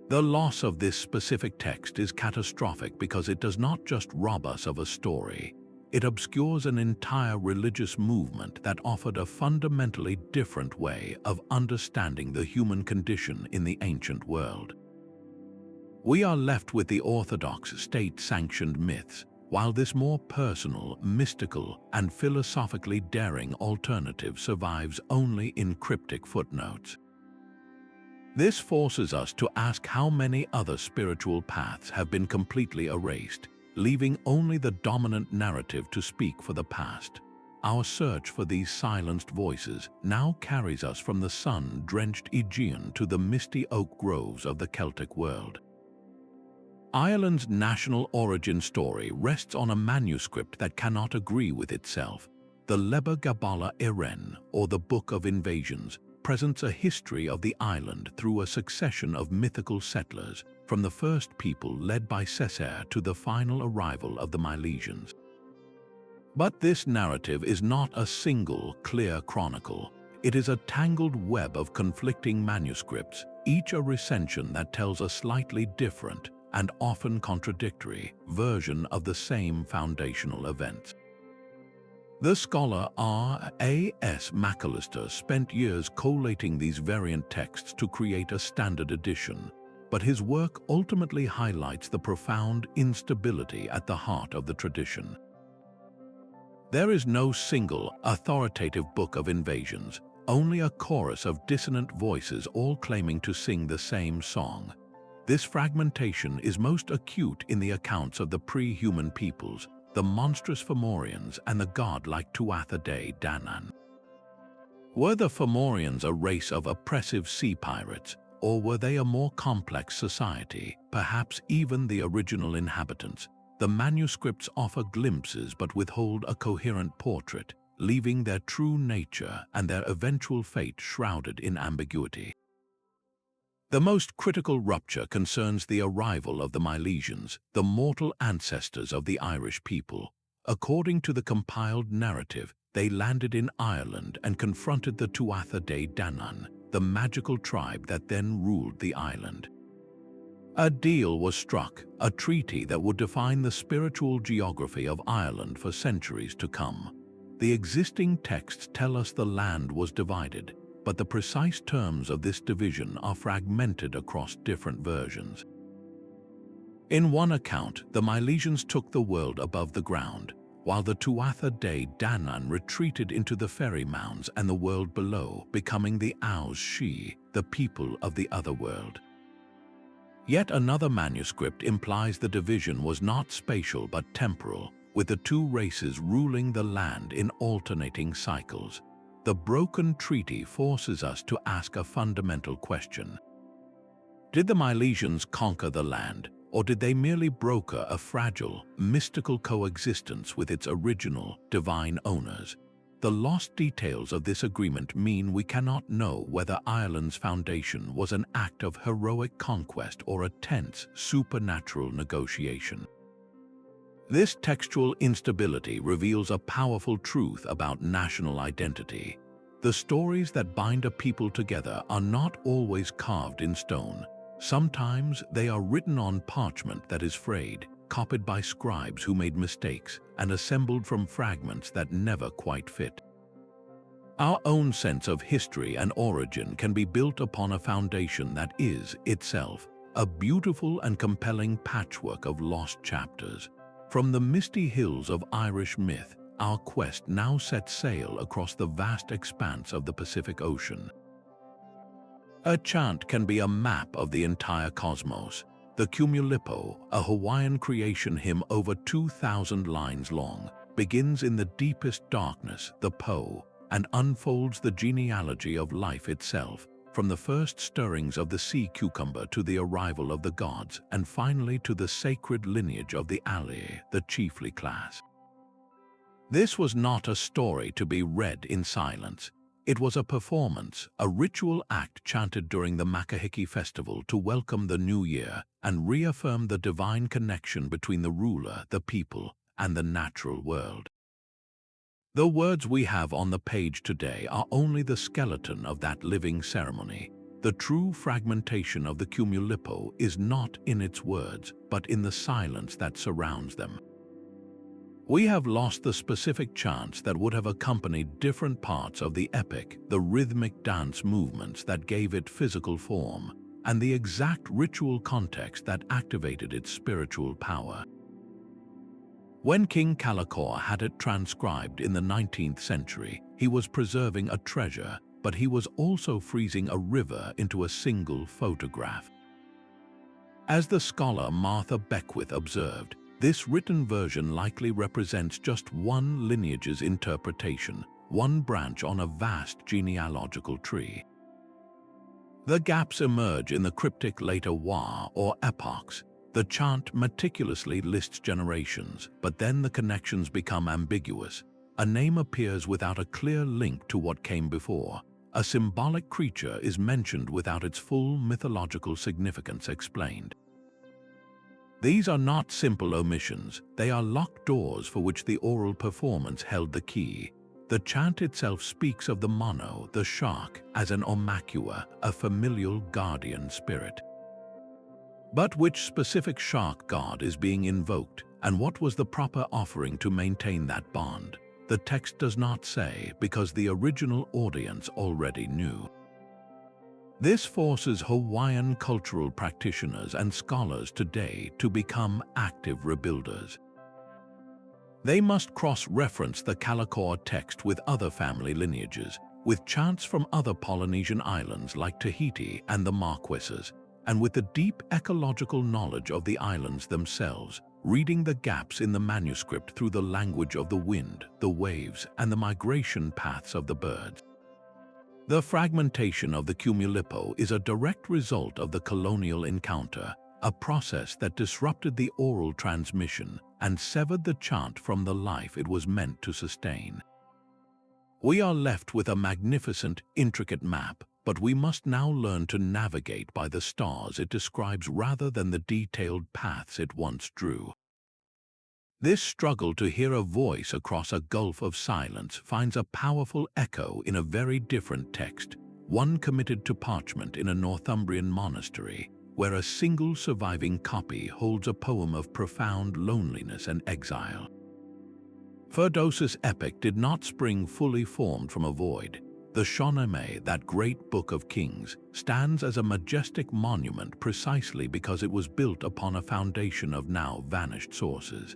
The loss of this specific text is catastrophic because it does not just rob us of a story, it obscures an entire religious movement that offered a fundamentally different way of understanding the human condition in the ancient world. We are left with the orthodox state-sanctioned myths, while this more personal, mystical, and philosophically daring alternative survives only in cryptic footnotes. This forces us to ask how many other spiritual paths have been completely erased, leaving only the dominant narrative to speak for the past. Our search for these silenced voices now carries us from the sun-drenched Aegean to the misty oak groves of the Celtic world. Ireland's national origin story rests on a manuscript that cannot agree with itself. The Liber Gabala Iren, or the Book of Invasions, presents a history of the island through a succession of mythical settlers, from the first people led by Cessair to the final arrival of the Milesians. But this narrative is not a single, clear chronicle. It is a tangled web of conflicting manuscripts, each a recension that tells a slightly different, and often contradictory, version of the same foundational events. The scholar R.A.S. McAllister spent years collating these variant texts to create a standard edition, but his work ultimately highlights the profound instability at the heart of the tradition. There is no single, authoritative book of invasions, only a chorus of dissonant voices all claiming to sing the same song. This fragmentation is most acute in the accounts of the pre-human peoples, the monstrous Fomorians and the godlike Tuatha De Danann. Were the Fomorians a race of oppressive sea pirates, or were they a more complex society, perhaps even the original inhabitants? The manuscripts offer glimpses but withhold a coherent portrait, leaving their true nature and their eventual fate shrouded in ambiguity. The most critical rupture concerns the arrival of the Milesians, the mortal ancestors of the Irish people. According to the compiled narrative, they landed in Ireland and confronted the Tuatha De Danann, the magical tribe that then ruled the island. A deal was struck, a treaty that would define the spiritual geography of Ireland for centuries to come. The existing texts tell us the land was divided, but the precise terms of this division are fragmented across different versions. In one account, the Milesians took the world above the ground, while the Tuatha De Danann retreated into the fairy mounds and the world below, becoming the Aus-Shi, the people of the other world. Yet another manuscript implies the division was not spatial but temporal, with the two races ruling the land in alternating cycles. The broken treaty forces us to ask a fundamental question. Did the Milesians conquer the land, or did they merely broker a fragile, mystical coexistence with its original, divine owners? The lost details of this agreement mean we cannot know whether Ireland's foundation was an act of heroic conquest or a tense, supernatural negotiation. This textual instability reveals a powerful truth about national identity. The stories that bind a people together are not always carved in stone. Sometimes they are written on parchment that is frayed, copied by scribes who made mistakes, and assembled from fragments that never quite fit. Our own sense of history and origin can be built upon a foundation that is, itself, a beautiful and compelling patchwork of lost chapters. From the misty hills of Irish myth, our quest now sets sail across the vast expanse of the Pacific Ocean. A chant can be a map of the entire cosmos. The Cumulippo, a Hawaiian creation hymn over 2,000 lines long, begins in the deepest darkness, the Po, and unfolds the genealogy of life itself, from the first stirrings of the sea cucumber to the arrival of the gods, and finally to the sacred lineage of the Alii, the chiefly class. This was not a story to be read in silence. It was a performance, a ritual act chanted during the Makahiki festival to welcome the new year and reaffirm the divine connection between the ruler, the people, and the natural world. The words we have on the page today are only the skeleton of that living ceremony. The true fragmentation of the Cumulippo is not in its words, but in the silence that surrounds them. We have lost the specific chants that would have accompanied different parts of the epic, the rhythmic dance movements that gave it physical form, and the exact ritual context that activated its spiritual power. When King Kalakaua had it transcribed in the 19th century, he was preserving a treasure, but he was also freezing a river into a single photograph. As the scholar Martha Beckwith observed, this written version likely represents just one lineage's interpretation, one branch on a vast genealogical tree. The gaps emerge in the cryptic later wa or epochs. The chant meticulously lists generations, but then the connections become ambiguous. A name appears without a clear link to what came before. A symbolic creature is mentioned without its full mythological significance explained. These are not simple omissions, they are locked doors for which the oral performance held the key. The chant itself speaks of the mono, the shark, as an omacua, a familial guardian spirit. But which specific shark god is being invoked, and what was the proper offering to maintain that bond? The text does not say, because the original audience already knew. This forces Hawaiian cultural practitioners and scholars today to become active rebuilders. They must cross-reference the Kalakaua text with other family lineages, with chants from other Polynesian islands like Tahiti and the Marquesas, and with the deep ecological knowledge of the islands themselves, reading the gaps in the manuscript through the language of the wind, the waves, and the migration paths of the birds. The fragmentation of the cumulipo is a direct result of the colonial encounter, a process that disrupted the oral transmission and severed the chant from the life it was meant to sustain. We are left with a magnificent, intricate map, but we must now learn to navigate by the stars it describes rather than the detailed paths it once drew. This struggle to hear a voice across a gulf of silence finds a powerful echo in a very different text, one committed to parchment in a Northumbrian monastery, where a single surviving copy holds a poem of profound loneliness and exile. Ferdowsi's epic did not spring fully formed from a void. The Shahnameh, that great book of kings, stands as a majestic monument precisely because it was built upon a foundation of now vanished sources.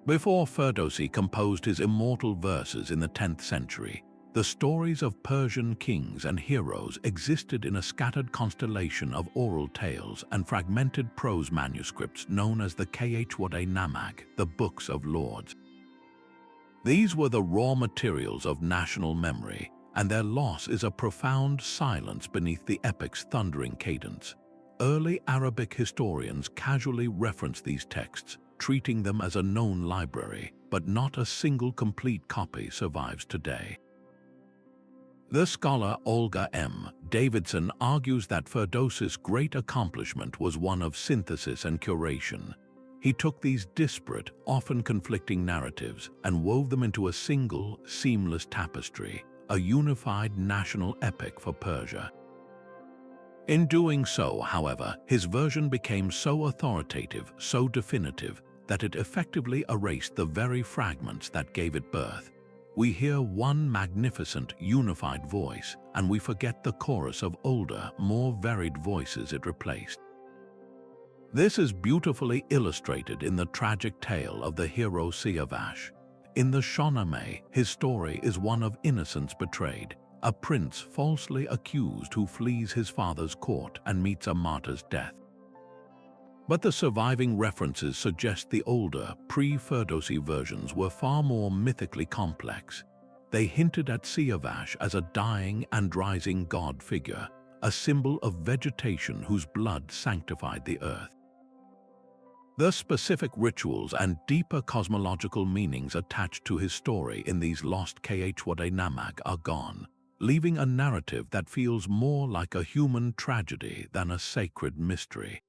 Before Ferdowsi composed his immortal verses in the 10th century, the stories of Persian kings and heroes existed in a scattered constellation of oral tales and fragmented prose manuscripts known as the Khwade Namag, the Books of Lords. These were the raw materials of national memory, and their loss is a profound silence beneath the epic's thundering cadence. Early Arabic historians casually reference these texts, treating them as a known library, but not a single complete copy survives today. The scholar Olga M. Davidson argues that Ferdowsi's great accomplishment was one of synthesis and curation. He took these disparate, often conflicting narratives and wove them into a single, seamless tapestry, a unified national epic for Persia. In doing so, however, his version became so authoritative, so definitive, that it effectively erased the very fragments that gave it birth. We hear one magnificent, unified voice, and we forget the chorus of older, more varied voices it replaced. This is beautifully illustrated in the tragic tale of the hero Siavash. In the Shahnameh, his story is one of innocence betrayed, a prince falsely accused who flees his father's court and meets a martyr's death. But the surviving references suggest the older, pre-Ferdowsi versions were far more mythically complex. They hinted at Siavash as a dying and rising god figure, a symbol of vegetation whose blood sanctified the earth. The specific rituals and deeper cosmological meanings attached to his story in these lost Khwade Namag are gone, leaving a narrative that feels more like a human tragedy than a sacred mystery.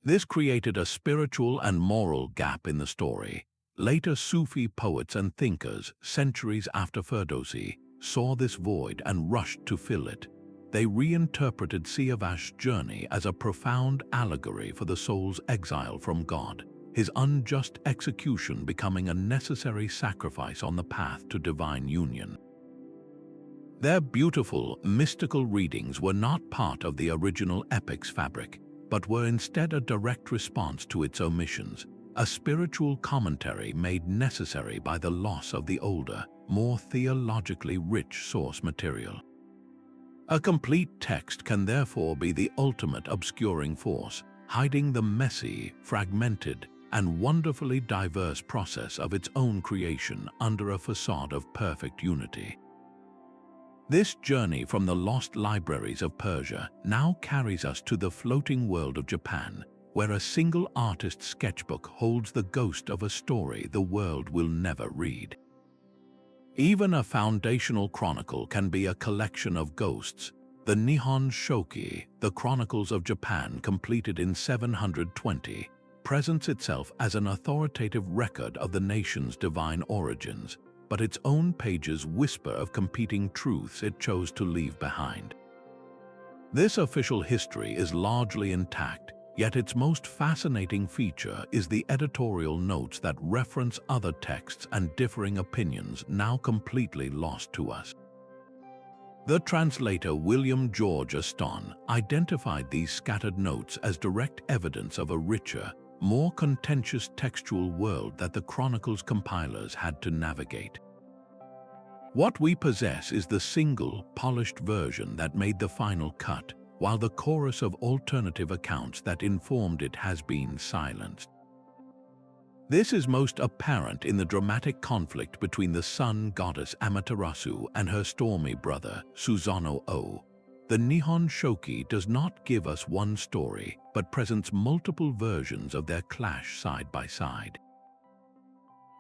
This created a spiritual and moral gap in the story. Later Sufi poets and thinkers, centuries after Ferdowsi, saw this void and rushed to fill it. They reinterpreted Siavash's journey as a profound allegory for the soul's exile from God, his unjust execution becoming a necessary sacrifice on the path to divine union. Their beautiful, mystical readings were not part of the original epic's fabric, but were instead a direct response to its omissions, a spiritual commentary made necessary by the loss of the older, more theologically rich source material. A complete text can therefore be the ultimate obscuring force, hiding the messy, fragmented, and wonderfully diverse process of its own creation under a facade of perfect unity. This journey from the lost libraries of Persia now carries us to the floating world of Japan, where a single artist's sketchbook holds the ghost of a story the world will never read. Even a foundational chronicle can be a collection of ghosts. The Nihon-shoki, the Chronicles of Japan completed in 720, presents itself as an authoritative record of the nation's divine origins, but its own pages whisper of competing truths it chose to leave behind. This official history is largely intact, yet its most fascinating feature is the editorial notes that reference other texts and differing opinions now completely lost to us. The translator William George Aston identified these scattered notes as direct evidence of a richer, more contentious textual world that the Chronicles compilers had to navigate. What we possess is the single, polished version that made the final cut, while the chorus of alternative accounts that informed it has been silenced. This is most apparent in the dramatic conflict between the sun goddess Amaterasu and her stormy brother, Susanoo. The Nihon-shoki does not give us one story, but presents multiple versions of their clash side by side.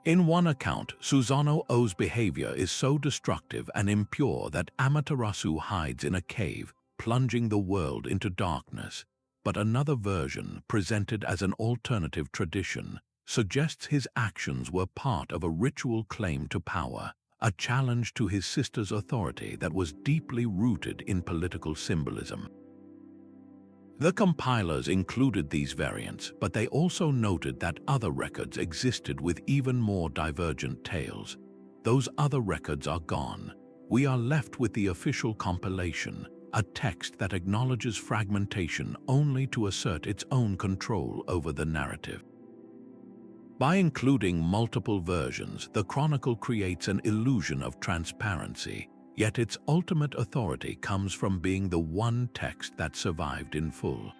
In one account, Susanoo's behavior is so destructive and impure that Amaterasu hides in a cave, plunging the world into darkness. But another version, presented as an alternative tradition, suggests his actions were part of a ritual claim to power, a challenge to his sister's authority that was deeply rooted in political symbolism. The compilers included these variants, but they also noted that other records existed with even more divergent tales. Those other records are gone. We are left with the official compilation, a text that acknowledges fragmentation only to assert its own control over the narrative. By including multiple versions, the chronicle creates an illusion of transparency, yet its ultimate authority comes from being the one text that survived in full.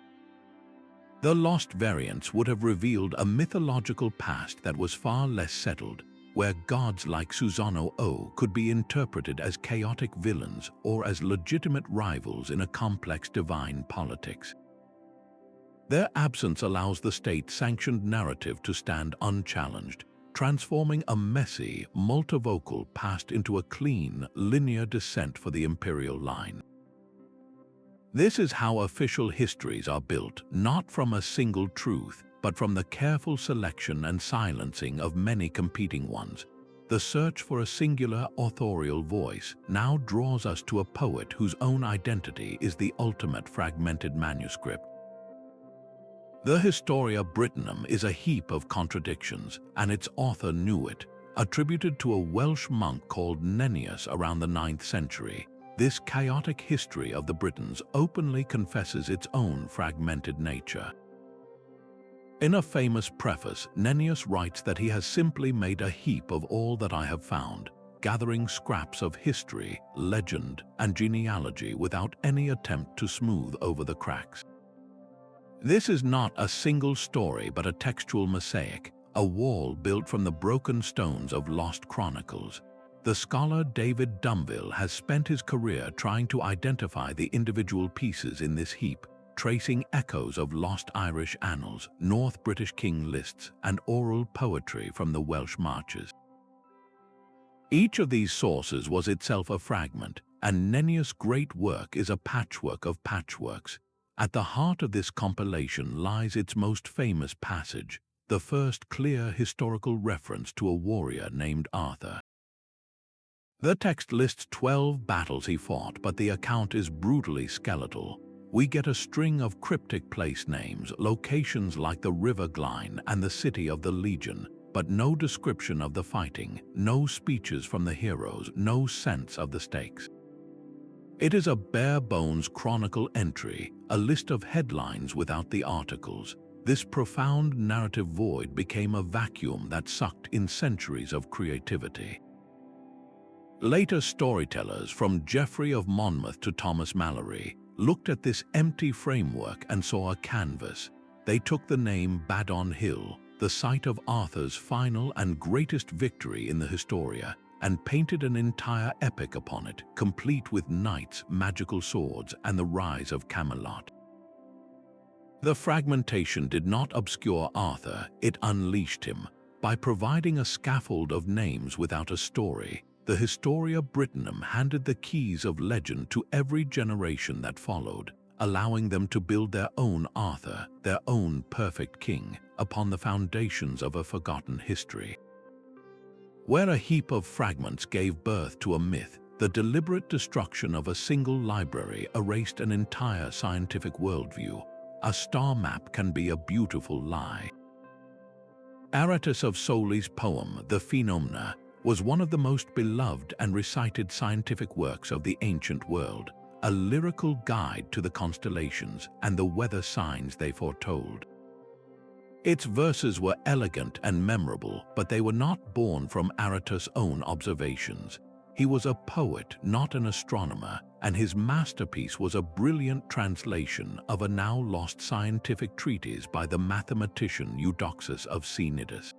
The lost variants would have revealed a mythological past that was far less settled, where gods like Susanoo could be interpreted as chaotic villains or as legitimate rivals in a complex divine politics. Their absence allows the state-sanctioned narrative to stand unchallenged, transforming a messy, multivocal past into a clean, linear descent for the imperial line. This is how official histories are built, not from a single truth, but from the careful selection and silencing of many competing ones. The search for a singular authorial voice now draws us to a poet whose own identity is the ultimate fragmented manuscript. The Historia Brittonum is a heap of contradictions, and its author knew it. Attributed to a Welsh monk called Nennius around the 9th century, this chaotic history of the Britons openly confesses its own fragmented nature. In a famous preface, Nennius writes that he has simply made a heap of all that I have found, gathering scraps of history, legend, and genealogy without any attempt to smooth over the cracks. This is not a single story but a textual mosaic, a wall built from the broken stones of lost chronicles. The scholar David Dumville has spent his career trying to identify the individual pieces in this heap, tracing echoes of lost Irish annals, North British king lists, and oral poetry from the Welsh marches. Each of these sources was itself a fragment, and Nennius' great work is a patchwork of patchworks. At the heart of this compilation lies its most famous passage, the first clear historical reference to a warrior named Arthur. The text lists 12 battles he fought, but the account is brutally skeletal. We get a string of cryptic place names, locations like the River Glyne and the City of the Legion, but no description of the fighting, no speeches from the heroes, no sense of the stakes. It is a bare-bones chronicle entry, a list of headlines without the articles. This profound narrative void became a vacuum that sucked in centuries of creativity. Later storytellers, from Geoffrey of Monmouth to Thomas Malory, looked at this empty framework and saw a canvas. They took the name Badon Hill, the site of Arthur's final and greatest victory in the Historia, and painted an entire epic upon it, complete with knights, magical swords, and the rise of Camelot. The fragmentation did not obscure Arthur, it unleashed him. By providing a scaffold of names without a story, the Historia Brittonum handed the keys of legend to every generation that followed, allowing them to build their own Arthur, their own perfect king, upon the foundations of a forgotten history. Where a heap of fragments gave birth to a myth, the deliberate destruction of a single library erased an entire scientific worldview. A star map can be a beautiful lie. Aratus of Soli's poem, The Phenomena, was one of the most beloved and recited scientific works of the ancient world, a lyrical guide to the constellations and the weather signs they foretold. Its verses were elegant and memorable, but they were not born from Aratus' own observations. He was a poet, not an astronomer, and his masterpiece was a brilliant translation of a now-lost scientific treatise by the mathematician Eudoxus of Cnidus.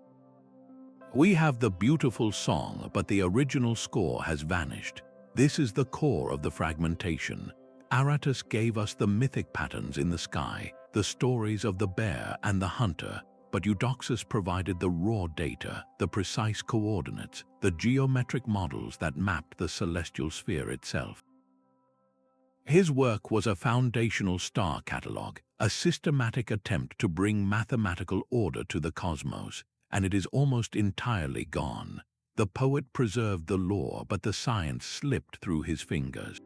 We have the beautiful song, but the original score has vanished. This is the core of the fragmentation. Aratus gave us the mythic patterns in the sky, the stories of the bear and the hunter, but Eudoxus provided the raw data, the precise coordinates, the geometric models that mapped the celestial sphere itself. His work was a foundational star catalogue, a systematic attempt to bring mathematical order to the cosmos, and it is almost entirely gone. The poet preserved the lore, but the science slipped through his fingers.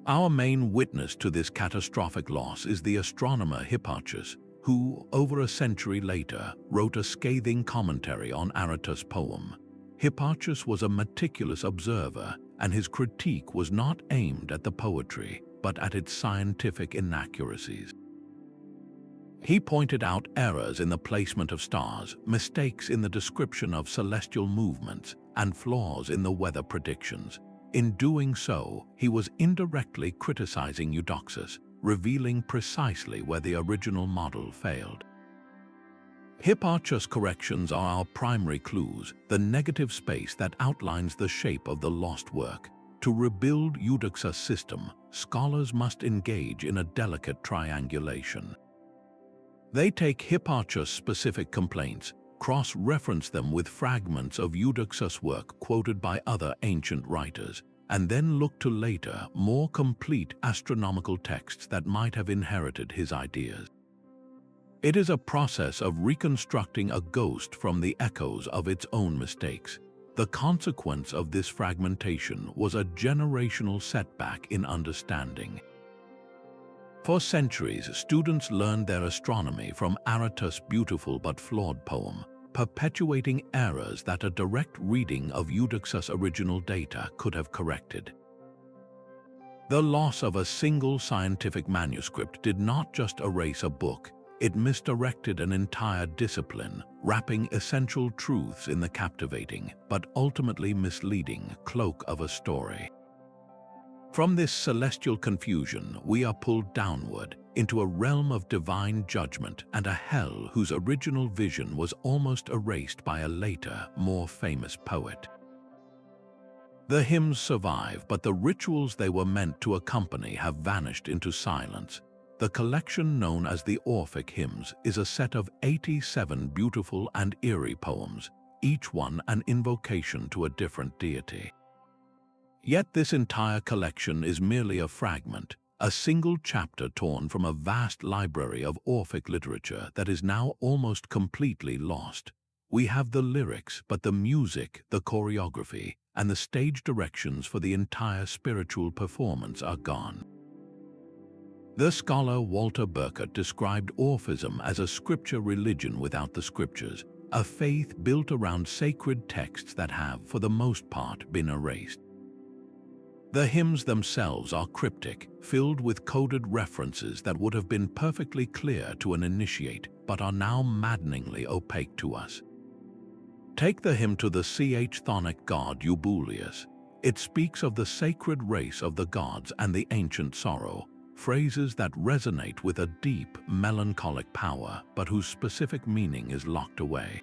Our main witness to this catastrophic loss is the astronomer Hipparchus, who, over a century later, wrote a scathing commentary on Aratus' poem. Hipparchus was a meticulous observer, and his critique was not aimed at the poetry, but at its scientific inaccuracies. He pointed out errors in the placement of stars, mistakes in the description of celestial movements, and flaws in the weather predictions. In doing so, he was indirectly criticizing Eudoxus, revealing precisely where the original model failed. Hipparchus' corrections are our primary clues, the negative space that outlines the shape of the lost work. To rebuild Eudoxus' system, scholars must engage in a delicate triangulation. They take Hipparchus' specific complaints, cross-reference them with fragments of Eudoxus' work quoted by other ancient writers, and then look to later, more complete astronomical texts that might have inherited his ideas. It is a process of reconstructing a ghost from the echoes of its own mistakes. The consequence of this fragmentation was a generational setback in understanding. For centuries, students learned their astronomy from Aratus' beautiful but flawed poem, perpetuating errors that a direct reading of Eudoxus' original data could have corrected. The loss of a single scientific manuscript did not just erase a book, it misdirected an entire discipline, wrapping essential truths in the captivating, but ultimately misleading, cloak of a story. From this celestial confusion, we are pulled downward into a realm of divine judgment and a hell whose original vision was almost erased by a later, more famous poet. The hymns survive, but the rituals they were meant to accompany have vanished into silence. The collection known as the Orphic hymns is a set of 87 beautiful and eerie poems, each one an invocation to a different deity. Yet this entire collection is merely a fragment, a single chapter torn from a vast library of Orphic literature that is now almost completely lost. We have the lyrics, but the music, the choreography, and the stage directions for the entire spiritual performance are gone. The scholar Walter Burkert described Orphism as a scripture religion without the scriptures, a faith built around sacred texts that have, for the most part, been erased. The hymns themselves are cryptic, filled with coded references that would have been perfectly clear to an initiate, but are now maddeningly opaque to us. Take the hymn to the chthonic god Eubuleus. It speaks of the sacred race of the gods and the ancient sorrow, phrases that resonate with a deep, melancholic power, but whose specific meaning is locked away.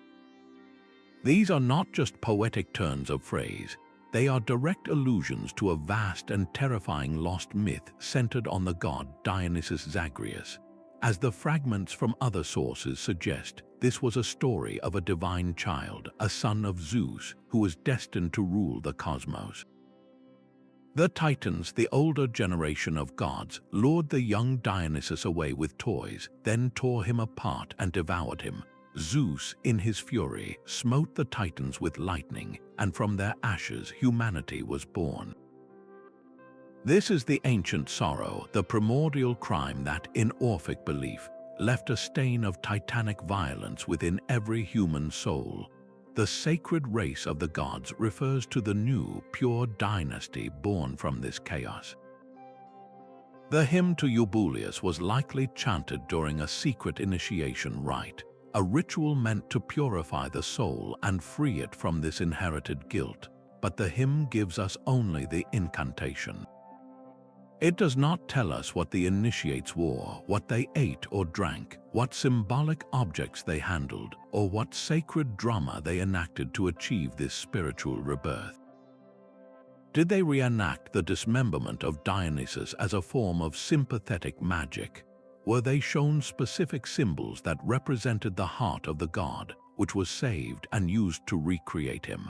These are not just poetic turns of phrase. They are direct allusions to a vast and terrifying lost myth centered on the god Dionysus Zagreus. As the fragments from other sources suggest, this was a story of a divine child, a son of Zeus, who was destined to rule the cosmos. The Titans, the older generation of gods, lured the young Dionysus away with toys, then tore him apart and devoured him. Zeus, in his fury, smote the Titans with lightning, and from their ashes humanity was born. This is the ancient sorrow, the primordial crime that, in Orphic belief, left a stain of titanic violence within every human soul. The sacred race of the gods refers to the new, pure dynasty born from this chaos. The hymn to Eubuleus was likely chanted during a secret initiation rite, a ritual meant to purify the soul and free it from this inherited guilt, but the hymn gives us only the incantation. It does not tell us what the initiates wore, what they ate or drank, what symbolic objects they handled, or what sacred drama they enacted to achieve this spiritual rebirth. Did they reenact the dismemberment of Dionysus as a form of sympathetic magic? Were they shown specific symbols that represented the heart of the god, which was saved and used to recreate him?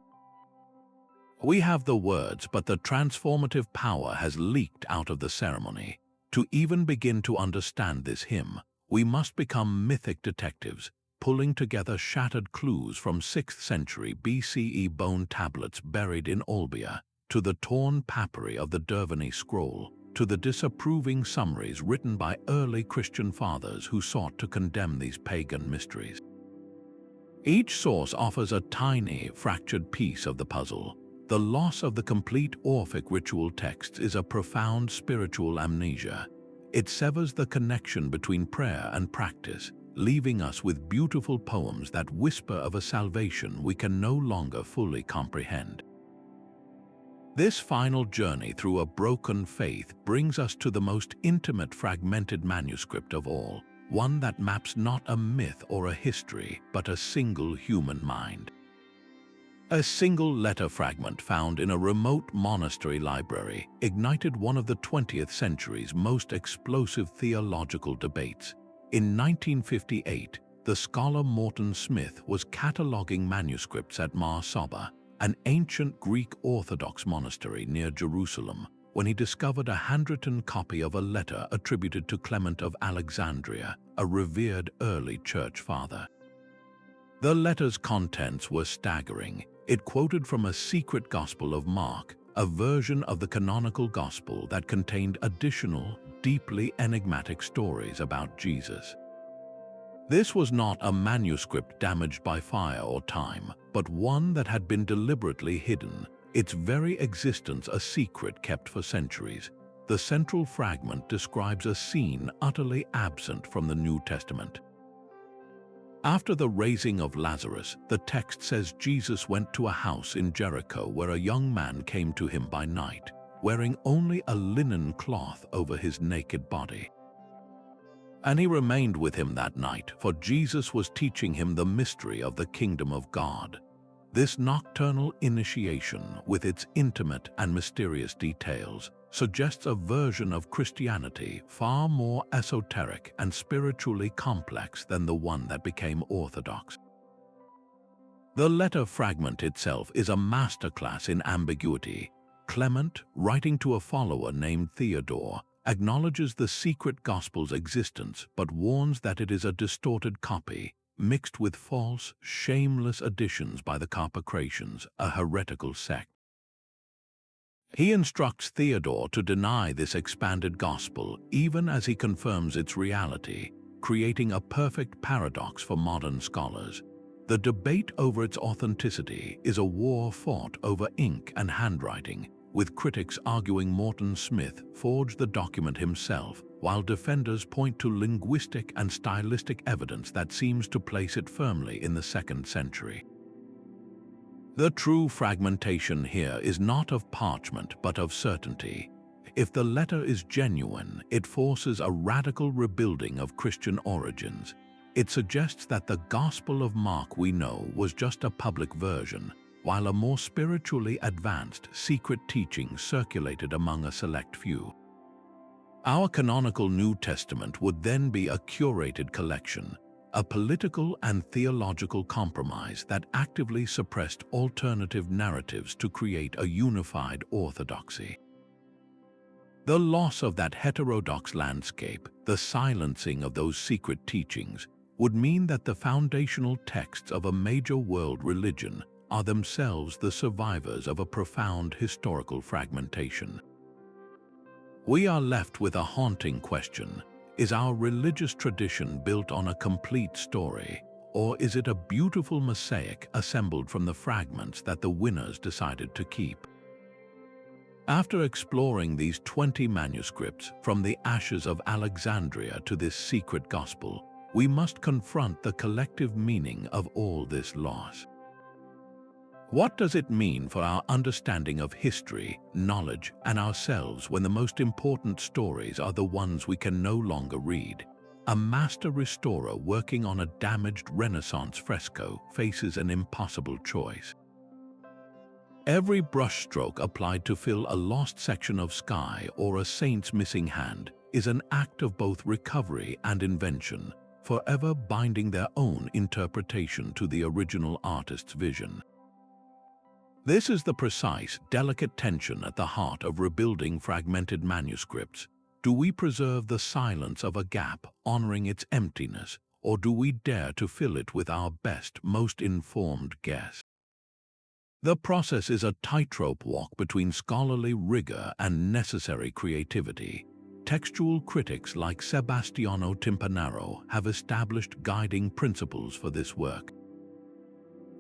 We have the words, but the transformative power has leaked out of the ceremony. To even begin to understand this hymn, we must become mythic detectives, pulling together shattered clues from 6th century BCE bone tablets buried in Olbia, to the torn papyri of the Derveni scroll, to the disapproving summaries written by early Christian fathers who sought to condemn these pagan mysteries. Each source offers a tiny, fractured piece of the puzzle. The loss of the complete Orphic ritual texts is a profound spiritual amnesia. It severs the connection between prayer and practice, leaving us with beautiful poems that whisper of a salvation we can no longer fully comprehend. This final journey through a broken faith brings us to the most intimate fragmented manuscript of all, one that maps not a myth or a history, but a single human mind. A single letter fragment found in a remote monastery library ignited one of the 20th century's most explosive theological debates. In 1958, the scholar Morton Smith was cataloging manuscripts at Mar Saba, an ancient Greek Orthodox monastery near Jerusalem, when he discovered a handwritten copy of a letter attributed to Clement of Alexandria, a revered early church father. The letter's contents were staggering. It quoted from a secret Gospel of Mark, a version of the canonical Gospel that contained additional, deeply enigmatic stories about Jesus. This was not a manuscript damaged by fire or time, but one that had been deliberately hidden, its very existence a secret kept for centuries. The central fragment describes a scene utterly absent from the New Testament. After the raising of Lazarus, the text says Jesus went to a house in Jericho where a young man came to him by night, wearing only a linen cloth over his naked body. And he remained with him that night, for Jesus was teaching him the mystery of the kingdom of God. This nocturnal initiation, with its intimate and mysterious details, suggests a version of Christianity far more esoteric and spiritually complex than the one that became orthodox. The letter fragment itself is a masterclass in ambiguity. Clement, writing to a follower named Theodore, acknowledges the secret gospel's existence but warns that it is a distorted copy, mixed with false, shameless additions by the Carpocratians, a heretical sect. He instructs Theodore to deny this expanded gospel even as he confirms its reality, creating a perfect paradox for modern scholars. The debate over its authenticity is a war fought over ink and handwriting, with critics arguing Morton Smith forged the document himself, while defenders point to linguistic and stylistic evidence that seems to place it firmly in the 2nd century. The true fragmentation here is not of parchment but of certainty. If the letter is genuine, it forces a radical rebuilding of Christian origins. It suggests that the Gospel of Mark we know was just a public version, while a more spiritually advanced secret teaching circulated among a select few. Our canonical New Testament would then be a curated collection, a political and theological compromise that actively suppressed alternative narratives to create a unified orthodoxy. The loss of that heterodox landscape, the silencing of those secret teachings, would mean that the foundational texts of a major world religion are themselves the survivors of a profound historical fragmentation. We are left with a haunting question. Is our religious tradition built on a complete story, or is it a beautiful mosaic assembled from the fragments that the winners decided to keep? After exploring these 20 manuscripts, from the ashes of Alexandria to this secret gospel, we must confront the collective meaning of all this loss. What does it mean for our understanding of history, knowledge, and ourselves when the most important stories are the ones we can no longer read? A master restorer working on a damaged Renaissance fresco faces an impossible choice. Every brushstroke applied to fill a lost section of sky or a saint's missing hand is an act of both recovery and invention, forever binding their own interpretation to the original artist's vision. This is the precise, delicate tension at the heart of rebuilding fragmented manuscripts. Do we preserve the silence of a gap, honoring its emptiness, or do we dare to fill it with our best, most informed guess? The process is a tightrope walk between scholarly rigor and necessary creativity. Textual critics like Sebastiano Timpanaro have established guiding principles for this work.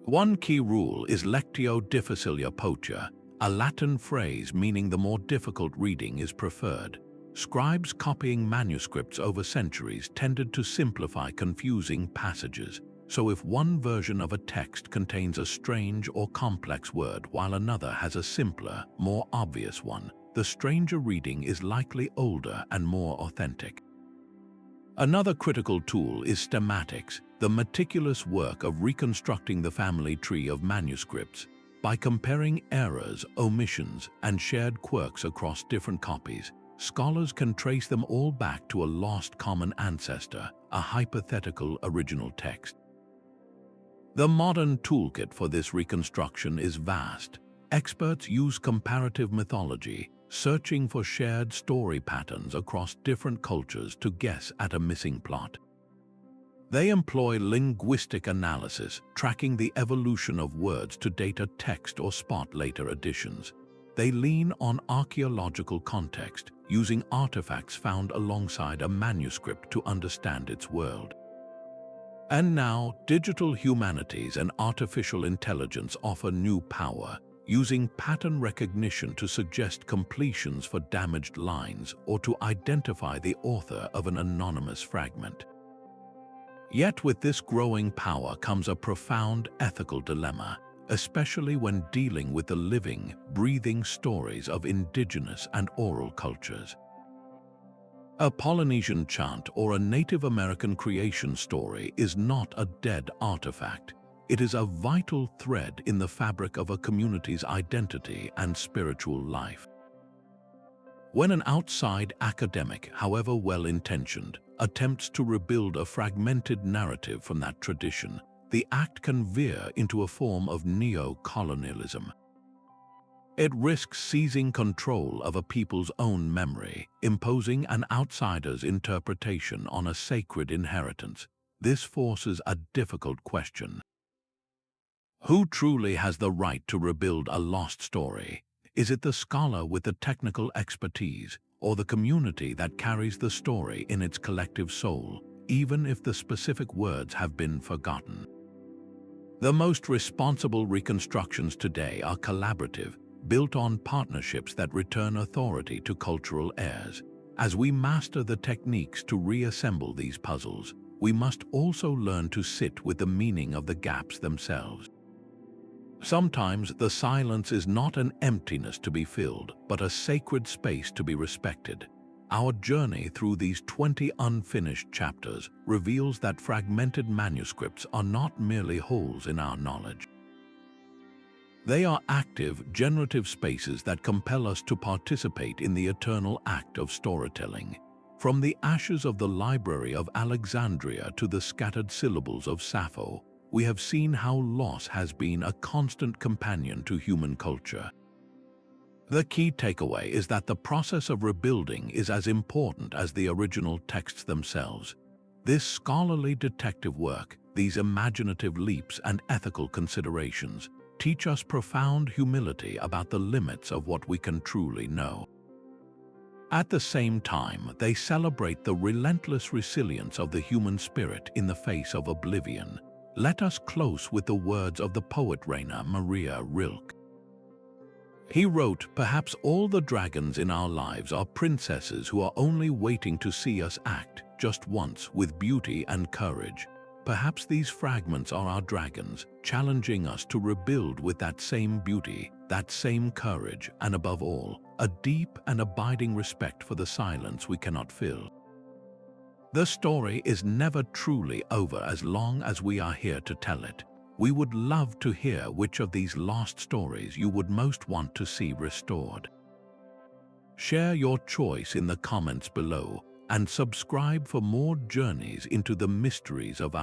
One key rule is lectio difficilia potia, a Latin phrase meaning the more difficult reading is preferred. Scribes copying manuscripts over centuries tended to simplify confusing passages, so if one version of a text contains a strange or complex word while another has a simpler, more obvious one, the stranger reading is likely older and more authentic. Another critical tool is stematics, the meticulous work of reconstructing the family tree of manuscripts. By comparing errors, omissions, and shared quirks across different copies, scholars can trace them all back to a lost common ancestor, a hypothetical original text. The modern toolkit for this reconstruction is vast. Experts use comparative mythology, searching for shared story patterns across different cultures to guess at a missing plot. They employ linguistic analysis, tracking the evolution of words to date a text or spot later additions. They lean on archaeological context, using artifacts found alongside a manuscript to understand its world. And now, digital humanities and artificial intelligence offer new power, using pattern recognition to suggest completions for damaged lines or to identify the author of an anonymous fragment. Yet with this growing power comes a profound ethical dilemma, especially when dealing with the living, breathing stories of indigenous and oral cultures. A Polynesian chant or a Native American creation story is not a dead artifact. It is a vital thread in the fabric of a community's identity and spiritual life. When an outside academic, however well-intentioned, attempts to rebuild a fragmented narrative from that tradition, the act can veer into a form of neo-colonialism. It risks seizing control of a people's own memory, imposing an outsider's interpretation on a sacred inheritance. This forces a difficult question. Who truly has the right to rebuild a lost story? Is it the scholar with the technical expertise, or the community that carries the story in its collective soul, even if the specific words have been forgotten? The most responsible reconstructions today are collaborative, built on partnerships that return authority to cultural heirs. As we master the techniques to reassemble these puzzles, we must also learn to sit with the meaning of the gaps themselves. Sometimes the silence is not an emptiness to be filled, but a sacred space to be respected. Our journey through these 20 unfinished chapters reveals that fragmented manuscripts are not merely holes in our knowledge. They are active, generative spaces that compel us to participate in the eternal act of storytelling. From the ashes of the Library of Alexandria to the scattered syllables of Sappho, we have seen how loss has been a constant companion to human culture. The key takeaway is that the process of rebuilding is as important as the original texts themselves. This scholarly detective work, these imaginative leaps and ethical considerations, teach us profound humility about the limits of what we can truly know. At the same time, they celebrate the relentless resilience of the human spirit in the face of oblivion. Let us close with the words of the poet Rainer Maria Rilke. He wrote, "Perhaps all the dragons in our lives are princesses who are only waiting to see us act just once with beauty and courage. Perhaps these fragments are our dragons, challenging us to rebuild with that same beauty, that same courage, and above all, a deep and abiding respect for the silence we cannot fill. The story is never truly over as long as we are here to tell it. We would love to hear which of these lost stories you would most want to see restored. Share your choice in the comments below and subscribe for more journeys into the mysteries of our